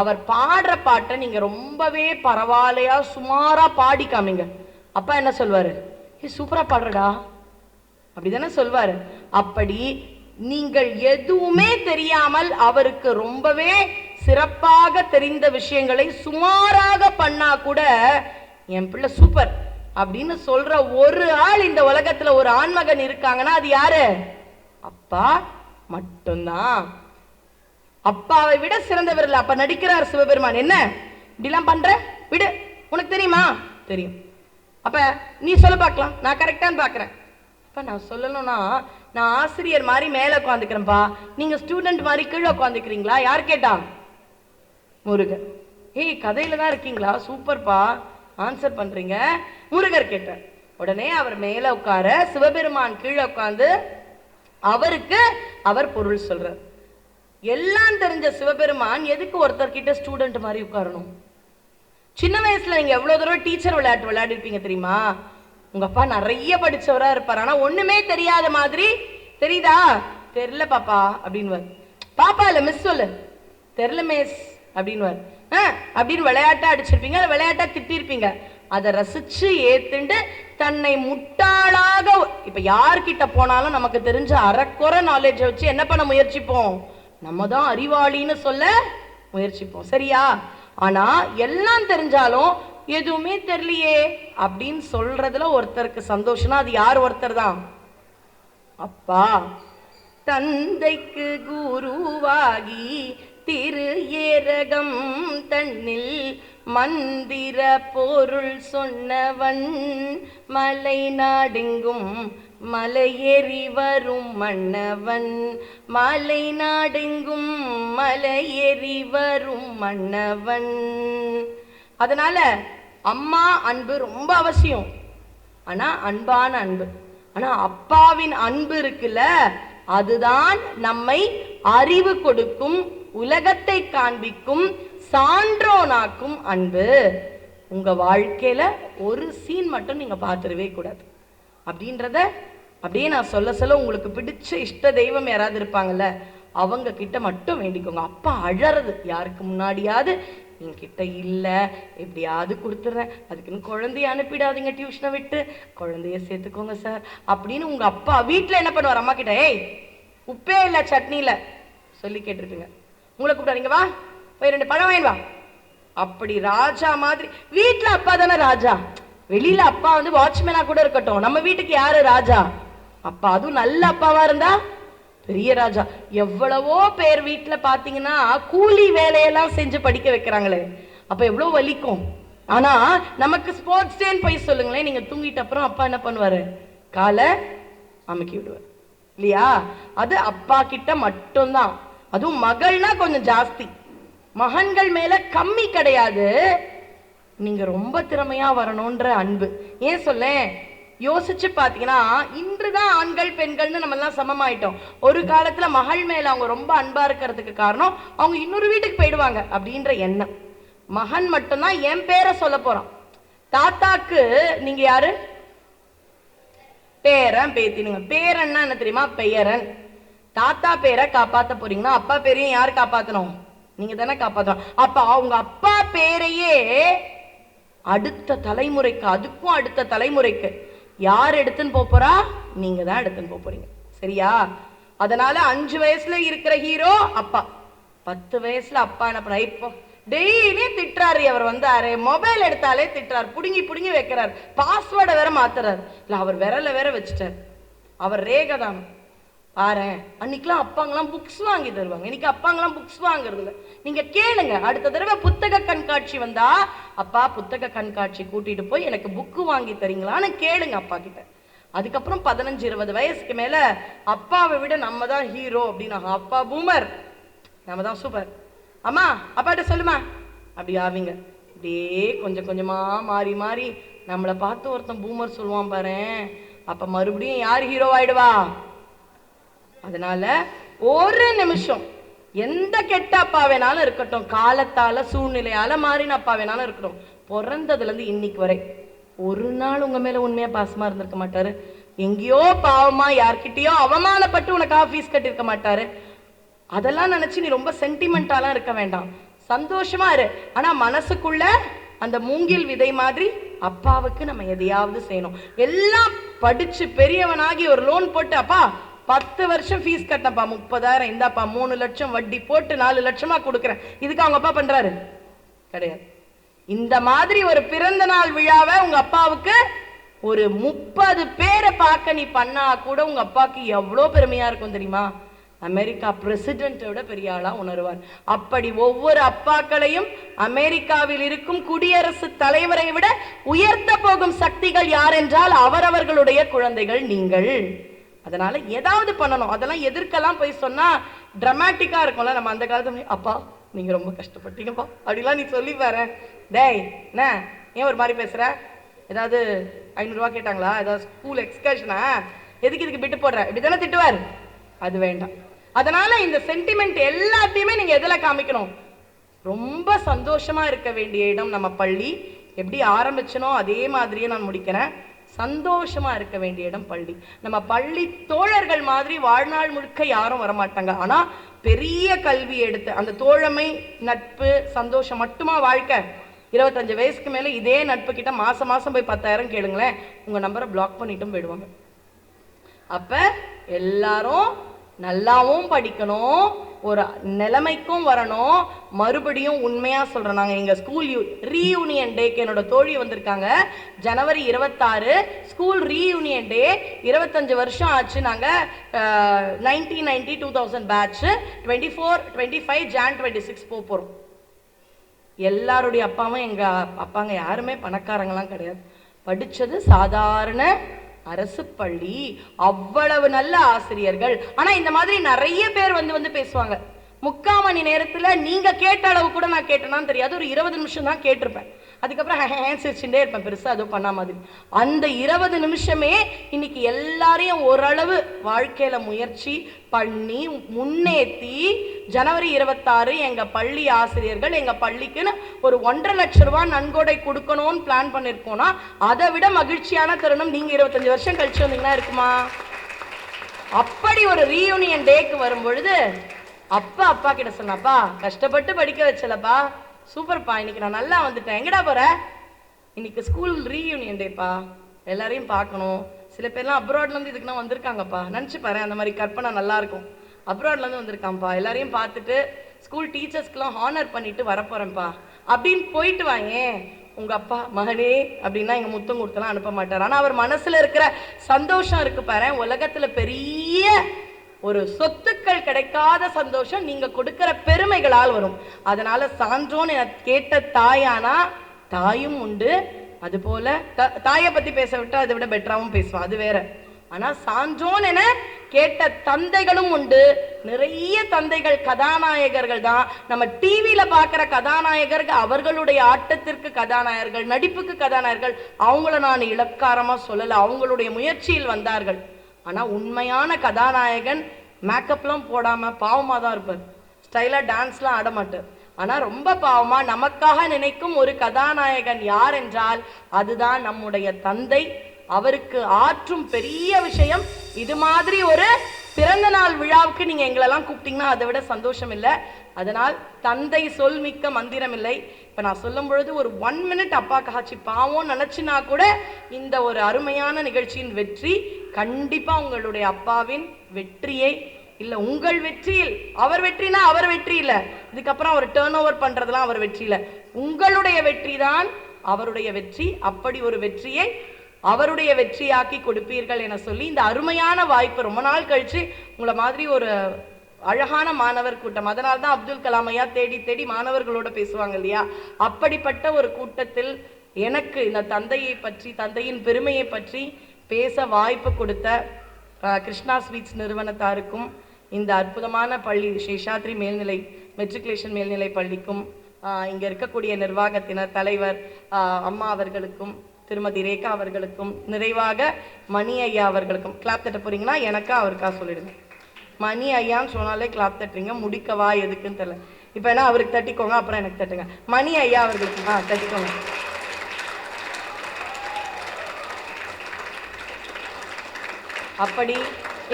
அவர் பாடுற பாட்டை நீங்க ரொம்பவே பரவாயில்லையா சுமாரா பாடி காமிங்க, அப்பா என்ன சொல்வாரு? சூப்பரா பாடுறடா அப்படிதானே சொல்வாரு. அப்படி நீங்கள் எதுவுமே தெரியாமல் அவருக்கு ரொம்பவே சிறப்பாக தெரிந்த விஷயங்களை சுமாராக பண்ணா கூட, என் பிள்ளை சூப்பர், அப்படின்னு சொல்ற ஒரு ஆள் இந்த உலகத்துல ஒரு ஆண்மகன் இருக்காங்கன்னா அது யாரு? அப்பா மட்டும்தான். அப்பாவை விட சிறந்தவர் இல்லை. அப்ப நடிக்கிறார் சிவபெருமான், என்ன இப்படிலாம் பண்ற, விடு, உனக்கு தெரியுமா? தெரியும். அப்ப நீ சொல்ல பார்க்கலாம், நான் கரெக்டான்னு பாக்குறேன். அப்ப நான் சொல்லணும்னா, நான் ஆசிரியர் மாதிரி மேல உட்காந்துக்கிறேன்ப்பா, நீங்க ஸ்டூடெண்ட் மாதிரி கீழே உட்காந்துக்கிறீங்களா? யார் கேட்டா? முருகன். ஏய், கதையில தான் இருக்கீங்களா? சூப்பர்ப்பா, ஆன்சர் பண்றீங்க. முருகர் கேட்டார். உடனே அவர் மேல உட்கார, சிவபெருமான் கீழே உட்கார்ந்து அவருக்கு அவர் பொருள் சொல்றார். எல்லாம் தெரிஞ்ச சிவபெருமான் எதுக்கு ஒருத்தர் கிட்ட ஸ்டூடெண்ட் மாதிரி உட்காரணும்? சின்ன வயசுல நீங்க எவ்வளவு தூரம் டீச்சர் விளையாட்டு விளையாடிருப்பீங்க தெரியுமா? உங்க அப்பா நிறைய படிச்சவரா இருப்பார், ஆனா ஒண்ணுமே தெரியாத மாதிரி தெரியுதா? தெரியல பாப்பா அப்படின்னு. பாப்பா இல்ல மிஸ் சொல்லு. தெரியல மிஸ் அப்படின்னு. அப்படின்னு விளையாட்டா அடிச்சிருப்பீங்க, விளையாட்டா திட்டிருப்பீங்க. அதை ரசிச்சு ஏத்துண்டு தன்னை முட்டாளாக, இப்ப யார்கிட்ட போனாலும் நமக்கு தெரிஞ்ச அறக்குறை நாலேஜ் வச்சு என்ன பண்ண முயற்சிப்போம்? நம்ம தான் அறிவாளின்னு சொல்ல முயற்சிப்போம், சரியா? ஆனா எல்லாம் தெரிஞ்சாலும் எதுவுமே தெரியலையே அப்படின்னு சொல்றதுல ஒருத்தருக்கு சந்தோஷம்னா அது யார்? ஒருத்தர் தான், அப்பா. தந்தைக்கு குருவாகி திரு ஏரகம் தன்னில் மந்திர பொருள் சொன்னவன், மலை நாடெங்கும் மலையேறி வரும் மன்னவன், மலை நாடெங்கும் மலையேறி வரும் மன்னவன். அதனால அம்மா அன்பு ரொம்ப அவசியம், ஆனா அன்பான அன்பு. ஆனா அப்பாவின் அன்பு இருக்குல்ல, அதுதான் நம்மை அறிவு கொடுக்கும், உலகத்தை காண்பிக்கும், சான்றோனாக்கும் அன்பு. உங்க வாழ்க்கையில ஒரு சீன் மட்டும் நீங்க பார்த்துடவே கூடாது அப்படின்றத அப்படியே நான் சொல்ல சொல்ல உங்களுக்கு பிடிச்ச இஷ்ட தெய்வம் யாராவது இருப்பாங்கல்ல, அவங்க கிட்ட மட்டும் வேண்டிக்கோங்க. அப்பா அழறது யாருக்கு முன்னாடியாவது என்கிட்ட இல்லை, எப்படியாவது கொடுத்துட்றேன், அதுக்குன்னு குழந்தைய அனுப்பிடாதீங்க, டியூஷனை விட்டு குழந்தைய சேர்த்துக்கோங்க சார் அப்படின்னு உங்க அப்பா வீட்டில் என்ன பண்ணுவார்? அம்மா கிட்ட ஏய் உப்பே இல்லை சட்னியில் சொல்லி கேட்டிருப்பீங்க. உங்களை கூப்பிடாதீங்க, வா போய் 2 பழம் வாங்கி வா. அப்படி ராஜா மாதிரி வீட்டில் அப்பா தானே ராஜா. வெளியில அப்பா வந்து வாட்ச்மேனா கூட இருக்கட்டும், நம்ம வீட்டுக்கு யாரு ராஜா? அப்பா. அதுவும் நல்ல அப்பாவா இருந்தா பெரிய ராஜா. எவ்வளவோ பேர் வீட்டுல பாத்தீங்கன்னா கூலி வேலையெல்லாம் செஞ்சு படிக்க வைக்கிறாங்களே, அப்ப எவ்வளவு வலிக்கும். ஆனா நமக்கு ஸ்போர்ட்ஸ் டேன்னு போய் சொல்லுங்களேன், நீங்க தூங்கிட்ட அப்புறம் அப்பா என்ன பண்ணுவாரு? காலை அமுக்கி விடுவார் இல்லையா? அது அப்பா கிட்ட மட்டும்தான். அதுவும் மகள்னா கொஞ்சம் ஜாஸ்தி, மகன்கள் மேல கம்மி கிடையாது. நீங்க ரொம்ப திறமையா வரணும்ன்ற அன்பு. ஏன் சொல்ல, யோசிச்சு பாத்தீங்கன்னா இன்றுதான் ஆண்கள் பெண்கள்னு நம்ம எல்லாம் சமமாயிட்டோம். ஒரு காலத்துல மகள் மேல அவங்க ரொம்ப அன்பா இருக்கிறதுக்கு காரணம் அவங்க இன்னொரு வீட்டுக்கு போயிடுவாங்க அப்படின்ற எண்ணம். மகன் மட்டும்தான் என் பேரை சொல்ல போறான். தாத்தாக்கு நீங்க யாரு? பேரன் பேத்தினுங்க. பேரன்னா என்ன தெரியுமா? பெயரன். தாத்தா பேரை காப்பாத்த போறீங்கன்னா அப்பா பேரையும் யாரு காப்பாத்தணும்? நீங்க தானே காப்பாத்தணும். அப்ப அவங்க அப்பா பேரையே அடுத்த தலைமுறைக்கு, அதுக்கும் அடுத்த தலைமுறைக்கு யார் எடுத்துன்னு போறா? நீங்க தான் எடுத்துன்னு போறீங்க, சரியா? அதனால 5 வயசுல இருக்கிற ஹீரோ அப்பா, 10 வயசுல அப்பா என்ன பண்ண, இப்போ டெய்லி திட்டுறாரு. அவர் வந்தாரு, மொபைல் எடுத்தாலே திட்டுறாரு, புடுங்கி புடுங்கி வைக்கிறார், பாஸ்வேர்டை வேற மாத்துறாரு. இல்ல அவர் விரல வேற வச்சுட்டார். அவர் ரேகதான் பாரு. அன்னைக்கெல்லாம் அப்பாங்கெல்லாம் புக்ஸ் வாங்கி தருவாங்க, இன்னைக்கு அப்பாங்கெல்லாம் புக்ஸ் வாங்குறது இல்லை. நீங்க கேளுங்க, அடுத்த தடவை புத்தக கண்காட்சி வந்தா அப்பா புத்தக கண்காட்சி கூட்டிட்டு போய் எனக்கு புக்கு வாங்கி தரீங்களான்னு கேளுங்க அப்பா கிட்ட. அதுக்கப்புறம் 15-20 வயசுக்கு மேல அப்பாவை விட நம்ம தான் ஹீரோ அப்படின்னா அப்பா பூமர், நம்ம தான் சூப்பர். அம்மா அப்பாட்ட சொல்லுமா அப்படி ஆவீங்க. அப்படியே கொஞ்சம் கொஞ்சமா மாறி மாறி நம்மளை பார்த்து ஒருத்தன் பூமர் சொல்லுவான் பாரு, அப்ப மறுபடியும் யார் ஹீரோ ஆயிடுவா? அதனால ஒரு நிமிஷம் எந்த கெட்ட அப்பா வேணாலும் இருக்கட்டும், காலத்தால சூழ்நிலையால மாறின அப்பா வேணாலும் இருக்கட்டும், பிறந்ததுல இருந்து இன்னைக்கு வரை ஒரு நாள் உங்க மேல உண்மையா பாசமா இருந்திருக்க மாட்டாரு. எங்கேயோ பாவமா யார்கிட்டயோ அவமானப்பட்டு உனக்கு ஆபீஸ் கட்டிருக்க மாட்டாரு. அதெல்லாம் நினைச்சு நீ ரொம்ப சென்டிமெண்டாலாம் இருக்க வேண்டாம், சந்தோஷமா இரு. ஆனா மனசுக்குள்ள அந்த மூங்கில் விதை மாதிரி அப்பாவுக்கு நம்ம எதையாவது செய்யணும். எல்லாம் படிச்சு பெரியவனாகி ஒரு லோன் போட்டு அப்பா 10 வருஷம் ஃபீஸ் கட்டப்பா 30,000 இந்தாப்பா 3 லட்சம் வட்டி போட்டு 4 லட்சமா கொடுக்குறேன், இதுக்கு அவங்க அப்பா பண்றாரு கிடையாது. இந்த மாதிரி ஒரு பிறந்த நாள் விழாவை உங்க அப்பாவுக்கு ஒரு 30 பேரை பார்க்க நீ பண்ணா கூட உங்க அப்பாக்கு எவ்வளவு பெருமையா இருக்கும் தெரியுமா? அமெரிக்கா பிரசிடென்ட்டை விட பெரிய ஆளா உணர்வார். அப்படி ஒவ்வொரு அப்பாக்களையும் அமெரிக்காவில் இருக்கும் குடியரசுத் தலைவரை விட உயர்த்த போகும் சக்திகள் யார் என்றால் அவரவர்களுடைய குழந்தைகள் நீங்கள். அதனால ஏதாவது பண்ணணும். அதெல்லாம் எதிர்க்கலாம் போய் சொன்னா டிராமாட்டிக்கா இருக்கும்ல. நம்ம அந்த காலத்துல அப்பா நீங்க ரொம்ப கஷ்டப்பட்டீங்கப்பா அப்படிலாம் நீ சொல்லி பாரு. டேய் என்ன ஏன் ஒரு மாதிரி பேசுற? ஏதாவது 500 ரூபா கேட்டாங்களா? ஏதாவது ஸ்கூல் எக்ஸ்கர்ஷனா? எதுக்கு இதுக்கு பிட்டு போடுற? இப்படிதானே திட்டுவார். அது வேண்டாம். அதனால இந்த சென்டிமெண்ட் எல்லாத்தையுமே நீங்க எதுல காமிக்கணும்? ரொம்ப சந்தோஷமா இருக்க வேண்டிய இடம் நம்ம பள்ளி. எப்படி ஆரம்பிச்சனோ அதே மாதிரியே நான் முடிக்கிறேன். சந்தோஷமா இருக்க வேண்டிய இடம் பள்ளி. நம்ம பள்ளி தோழர்கள் மாதிரி வாழ்நாள் முழுக்க யாரும் வரமாட்டாங்க. ஆனா பெரிய கல்வி எடுத்து அந்த தோழமை, நட்பு, சந்தோஷம் மட்டுமா வாழ்க்கை? 25 வயசுக்கு மேல இதே நட்பு கிட்ட மாசம் மாசம் போய் 10,000 கேளுங்களேன், உங்க நம்பரை பிளாக் பண்ணிட்டும் போயிடுவாங்க. அப்ப எல்லாரும் நல்லாவும் படிக்கணும், ஒரு நிலைமைக்கும் வரணும். மறுபடியும் உண்மையா சொல்றேன், நாங்க எங்க ஸ்கூல் ரீயூனியன் டேக்கு என்னோட தோழி வந்திருக்காங்க. ஜனவரி 26 ஸ்கூல் ரீயூனியன் டே. 25 வருஷம் ஆச்சு. நாங்க 1990 2000 பேட்ச். 24 25 Jan 26 போறோம். எல்லாருடைய அப்பாவும் எங்க அப்பாங்க யாருமே பணக்காரங்களாம் கிடையாது. படிச்சது சாதாரண அரசு பள்ளி. அவ்வளவு நல்ல ஆசிரியர்கள். ஆனா இந்த மாதிரி நிறைய பேர் வந்து பேசுவாங்க. 3/4 மணி நேரத்துல நீங்க கேட்ட அளவு கூட நான் கேட்டேனான்னு தெரியாது. ஒரு 20 நிமிஷம் தான் கேட்டிருப்பேன். அதுக்கப்புறம் சிரிச்சுட்டே இருப்பேன், பெருசா அதுவும் பண்ண மாதிரி. அந்த 20 நிமிஷமே இன்னைக்கு எல்லாரையும் ஓரளவு வாழ்க்கையில முயற்சி பண்ணி முன்னேற்றி ஜனவரி 26 எங்க பள்ளி ஆசிரியர்கள் எங்க பள்ளிக்குன்னு ஒரு 1.5 லட்சம் ரூபாய் நன்கொடை கொடுக்கணும்னு பிளான் பண்ணிருக்கோம்னா அதை விட மகிழ்ச்சியான தருணம் நீங்க 25 வருஷம் கழிச்சு வந்தீங்கன்னா இருக்குமா? அப்படி ஒரு ரீயூனியன் டேக்கு வரும் பொழுது அப்பா கிட்ட சொன்னாப்பா, கஷ்டப்பட்டு படிக்க வச்சலப்பா, சூப்பர்ப்பா, இன்னைக்கு நான் நல்லா வந்துட்டேன். எங்கடா போற? இன்னைக்கு ஸ்கூல் ரீயூனியன் டேப்பா, எல்லாரையும் பார்க்கணும். சில பேர்லாம் அப்ராட்ல இருந்து இதுக்குன்னா வந்திருக்காங்கப்பா. நினைச்சு பாரு, அந்த மாதிரி கற்பனை நல்லா இருக்கும். அப்ராட்ல இருந்து வந்திருக்கான்ப்பா, எல்லாரையும் பார்த்துட்டு ஸ்கூல் டீச்சர்ஸ்க்குலாம் ஹானர் பண்ணிட்டு வரப்போறேன்ப்பா அப்படின்னு போயிட்டு வாங்க. உங்க அப்பா மகனே அப்படின்னா எங்க முத்தம் கொடுத்தலாம் அனுப்ப மாட்டார். ஆனா அவர் மனசுல இருக்கிற சந்தோஷம் இருக்கு பாரு. உலகத்துல பெரிய ஒரு சொத்துக்கள் கிடைக்காத சந்தோஷம் நீங்க கொடுக்கிற பெருமைகளால் வரும். அதனால சான்றோன் என கேட்ட தாயானா தாயும் உண்டு. அது போல தாயை பத்தி பேச விட்டா அதை விட பெட்டராகவும் பேசுவான், அது வேற. ஆனா சான்றோன் என கேட்ட தந்தைகளும் உண்டு. நிறைய தந்தைகள் கதாநாயகர்கள் தான். நம்ம டிவியில பாக்குற கதாநாயகர்கள் அவர்களுடைய ஆட்டத்திற்கு கதாநாயகர்கள், நடிப்புக்கு கதாநாயகர்கள். அவங்கள நான் இலக்காரமா சொல்லல, அவங்களுடைய முயற்சியில் வந்தார்கள். ஆனா உண்மையான கதாநாயகன் மேக்கப்லாம் போடாம பாவமா தான் இருப்பார். ஸ்டைலா டான்ஸ்லாம் ஆட மாட்டார். ஆனா ரொம்ப பாவமா நமக்காக நினைக்கும் ஒரு கதாநாயகன் யார் என்றால் அதுதான் நம்முடைய தந்தை. அவருக்கு ஆற்றும் பெரிய விஷயம் இது மாதிரி ஒரு பிறந்த நாள் விழாவுக்கு நீங்க எங்களெல்லாம் கூப்பிட்டீங்கன்னா அதை விட சந்தோஷம் இல்லை. அதனால் தந்தை சொல் மிக்க மந்திரம் இல்லை. இப்ப நான் சொல்லும் பொழுது ஒரு 1 மினிட் அப்பா காட்சி பாவம் நினைச்சுனா கூட இந்த ஒரு அருமையான நிகழ்ச்சியின் வெற்றி கண்டிப்பா உங்களுடைய அப்பாவின் வெற்றியை இல்ல, உங்கள் வெற்றியில். அவர் வெற்றினா அவர் வெற்றி இல்ல, இதுக்கப்புறம் அவர் டர்ன் ஓவர் பண்றதெல்லாம் அவர் வெற்றி இல்ல, உங்களுடைய வெற்றி தான் அவருடைய வெற்றி. அப்படி ஒரு வெற்றியை அவருடைய வெற்றியாக்கி கொடுப்பீர்கள் என சொல்லி இந்த அருமையான வாய்ப்பு ரொம்ப நாள் கழிச்சு உங்களை மாதிரி ஒரு அழகான மாணவர் கூட்டம். அதனால தான் அப்துல் கலாம் ஐயா தேடி தேடி மாணவர்களோட பேசுவாங்க இல்லையா? அப்படிப்பட்ட ஒரு கூட்டத்தில் எனக்கு இந்த தந்தையை பற்றி, தந்தையின் பெருமையை பற்றி பேச வாய்ப்பு கொடுத்த கிருஷ்ணா ஸ்வீட்ஸ் நிறுவனத்தாருக்கும் இந்த அற்புதமான பள்ளி சேஷாத்ரி மேல்நிலை மெட்ரிகுலேஷன் மேல்நிலை பள்ளிக்கும் இங்க இருக்கக்கூடிய நிர்வாகத்தினர், தலைவர் அம்மா அவர்களுக்கும், திருமதி ரேகா அவர்களுக்கும், நிறைவாக மணி ஐயா அவர்களுக்கும். கிளாப் தட்ட போறீங்கன்னா எனக்கா அவருக்கா சொல்லிடுங்க. மணி ஐயான்னு சொன்னாலே கிளாப் தட்டுறீங்க, முடிக்கவா எதுக்குன்னு தெரியல. இப்ப என்ன அவருக்கு தட்டிக்கோங்க, அப்புறம் எனக்கு தட்டுங்க. மணி ஐயா அவர்களுக்கு தட்டிக்கோங்க. அப்படி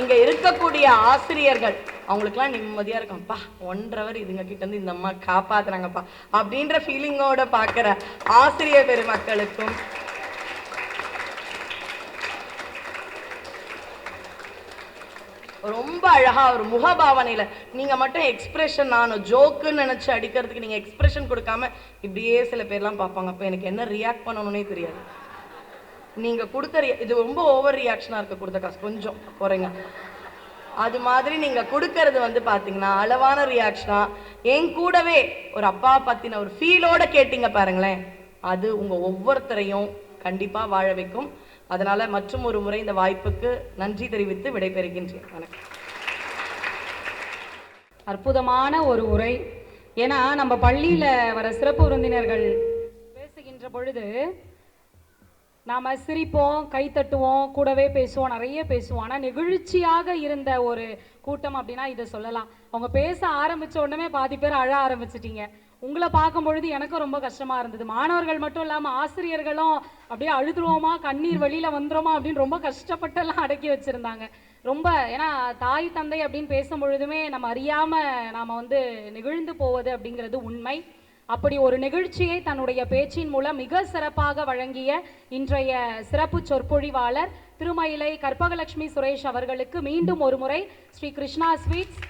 இங்க இருக்கக்கூடிய ஆசிரியர்கள் அவங்களுக்குலாம் நிம்மதியா இருக்கும்ப்பா, 1.5 hour இதுங்க கிட்ட இருந்து இந்த அம்மா காப்பாத்துறாங்கப்பா அப்படின்ற ஃபீலிங்கோட பாக்குற ஆசிரியர் பெருமக்களுக்கும், ரொம்ப அழகா ஒரு முகபாவனையில நீங்க மட்டும் எக்ஸ்பிரஷன், நானும் ஜோக்குன்னு நினைச்சு அடிக்கிறதுக்கு நீங்க எக்ஸ்பிரஷன் கொடுக்காம இப்படியே சில பேர்லாம் பார்ப்பாங்க. அப்ப எனக்கு என்ன ரியாக்ட் பண்ணணும்னே தெரியாது. நீங்கள் கொடுக்குற இது ரொம்ப ஓவர் ரியாக்ஷனாக இருக்க கொடுத்த காசு கொஞ்சம் குறைங்க. அது மாதிரி நீங்கள் கொடுக்கறது வந்து பார்த்தீங்கன்னா அளவான ரியாக்ஷனாக என் கூடவே ஒரு அப்பா பற்றின ஒரு ஃபீலோட கேட்டீங்க பாருங்களேன், அது உங்கள் ஒவ்வொருத்தரையும் கண்டிப்பாக வாழ வைக்கும். அதனால் மற்றும் ஒரு முறை இந்த வாய்ப்புக்கு நன்றி தெரிவித்து விடைபெறுகின்றேன். வணக்கம்.
அற்புதமான ஒரு உரை. ஏன்னா நம்ம பள்ளியில் வர சிறப்பு விருந்தினர்கள் பேசுகின்ற பொழுது நாம் சிரிப்போம், கைத்தட்டுவோம், கூடவே பேசுவோம், நிறைய பேசுவோம். ஆனால் நெகிழ்ச்சியாக இருந்த ஒரு கூட்டம் அப்படின்னா இதை சொல்லலாம். அவங்க பேச ஆரம்பித்த உடனே பாதி பேர் அழ ஆரம்பிச்சிட்டிங்க. உங்களை பார்க்கும் பொழுது எனக்கும் ரொம்ப கஷ்டமாக இருந்தது. மாணவர்கள் மட்டும் இல்லாமல் ஆசிரியர்களும் அப்படியே அழுதுருவோமா, கண்ணீர் வெளியில் வந்துருமா அப்படின்னு ரொம்ப கஷ்டப்பட்டெல்லாம் அடக்கி வச்சுருந்தாங்க. ரொம்ப ஏன்னா தாய் தந்தை அப்படின்னு பேசும் பொழுதுமே நம்ம அறியாமல் நாம் வந்து நெகிழ்ந்து போவது அப்படிங்கிறது உண்மை. அப்படி ஒரு நிகழ்ச்சியை தன்னுடைய பேச்சின் மூலம் மிக சிறப்பாக வழங்கிய இன்றைய சிறப்பு சொற்பொழிவாளர் திருமயிலை கற்பகலட்சுமி சுரேஷ் அவர்களுக்கு மீண்டும் ஒரு முறை ஸ்ரீ கிருஷ்ணா ஸ்வீட்ஸ்,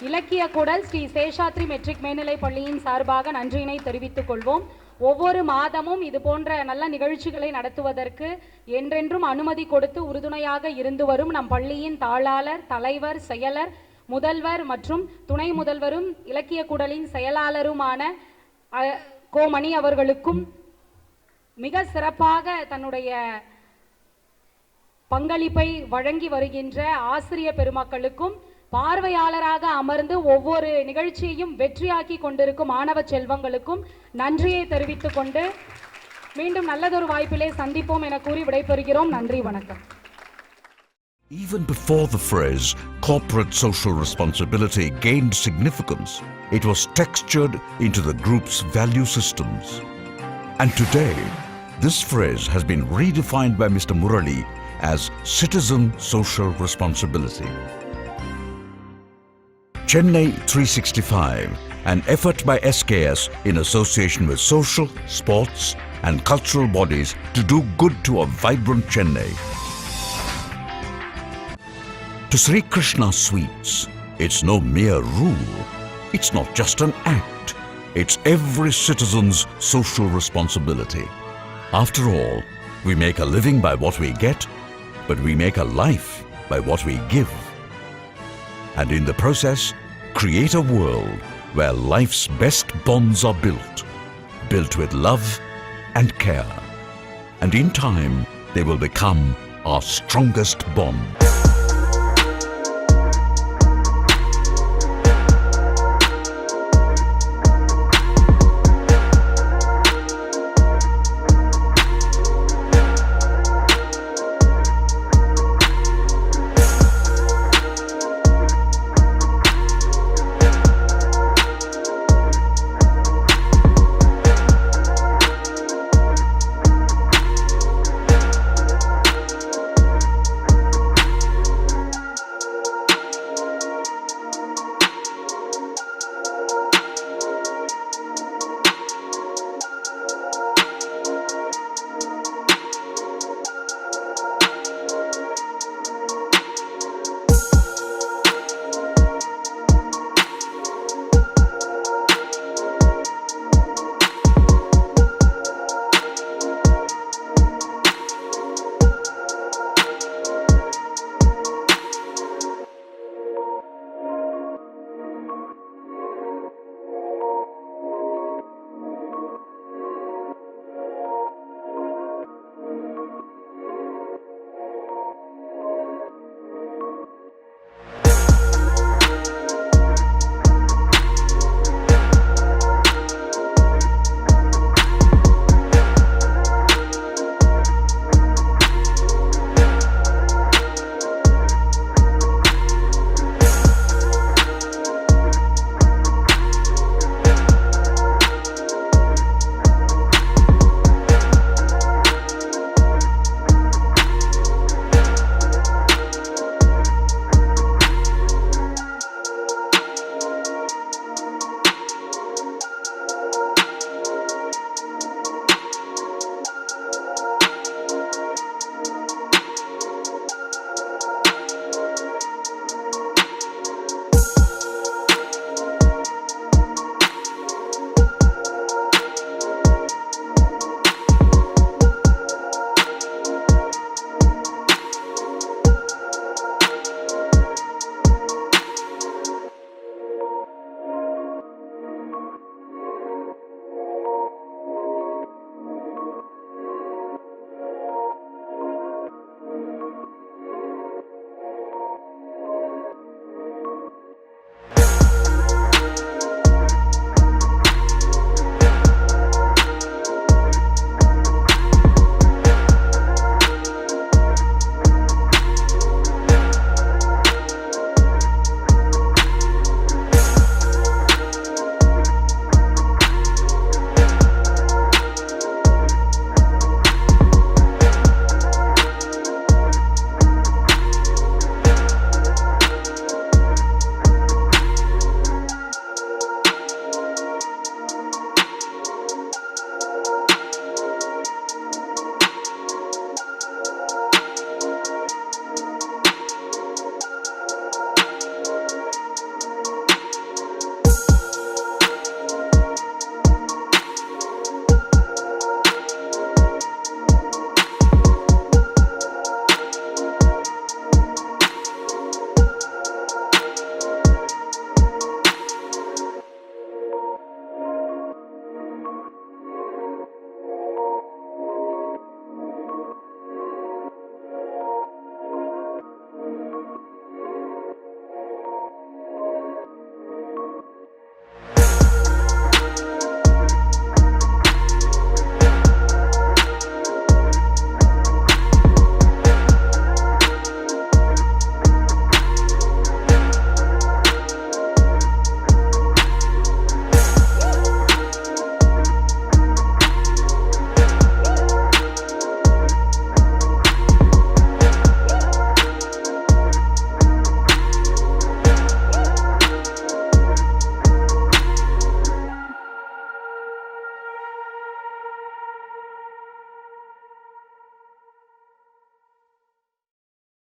இலக்கிய கூடல், ஸ்ரீ சேஷாத்ரி மெட்ரிக் மேல்நிலைப் பள்ளியின் சார்பாக நன்றியினை தெரிவித்துக் கொள்வோம். ஒவ்வொரு மாதமும் இது போன்ற நல்ல நிகழ்ச்சிகளை நடத்துவதற்கு என்றென்றும் அனுமதி கொடுத்து உறுதுணையாக இருந்து வரும் நம் பள்ளியின் தாளாளர், தலைவர், செயலர், முதல்வர் மற்றும் துணை முதல்வரும் இலக்கிய கூடலின் செயலாளருமான கோமணி அவர்களுக்கும், மிக சிறப்பாக தன்னுடைய பங்களிப்பை வழங்கி வருகின்ற ஆசிரிய பெருமக்களுக்கும், பார்வையாளராக அமர்ந்து ஒவ்வொரு நிகழ்ச்சியையும் வெற்றியாக்கி கொண்டிருக்கும் மாணவ செல்வங்களுக்கும் நன்றியை தெரிவித்துக் கொண்டு மீண்டும் நல்லதொரு வாய்ப்பிலே சந்திப்போம் என கூறி விடைபெறுகிறோம். நன்றி, வணக்கம்.
Even before the phrase corporate social responsibility gained significance, it was textured into the group's value systems. And today, this phrase has been redefined by Mr. Murali as citizen social responsibility. Chennai 365, an effort by SKS in association with social, sports and cultural bodies to do good to a vibrant Chennai. To Sri Krishna Sweets, it's no mere rule. It's not just an act. It's every citizen's social responsibility. After all, we make a living by what we get, but we make a life by what we give. And in the process, create a world where life's best bonds are built with love and care. And in time, they will become our strongest bond.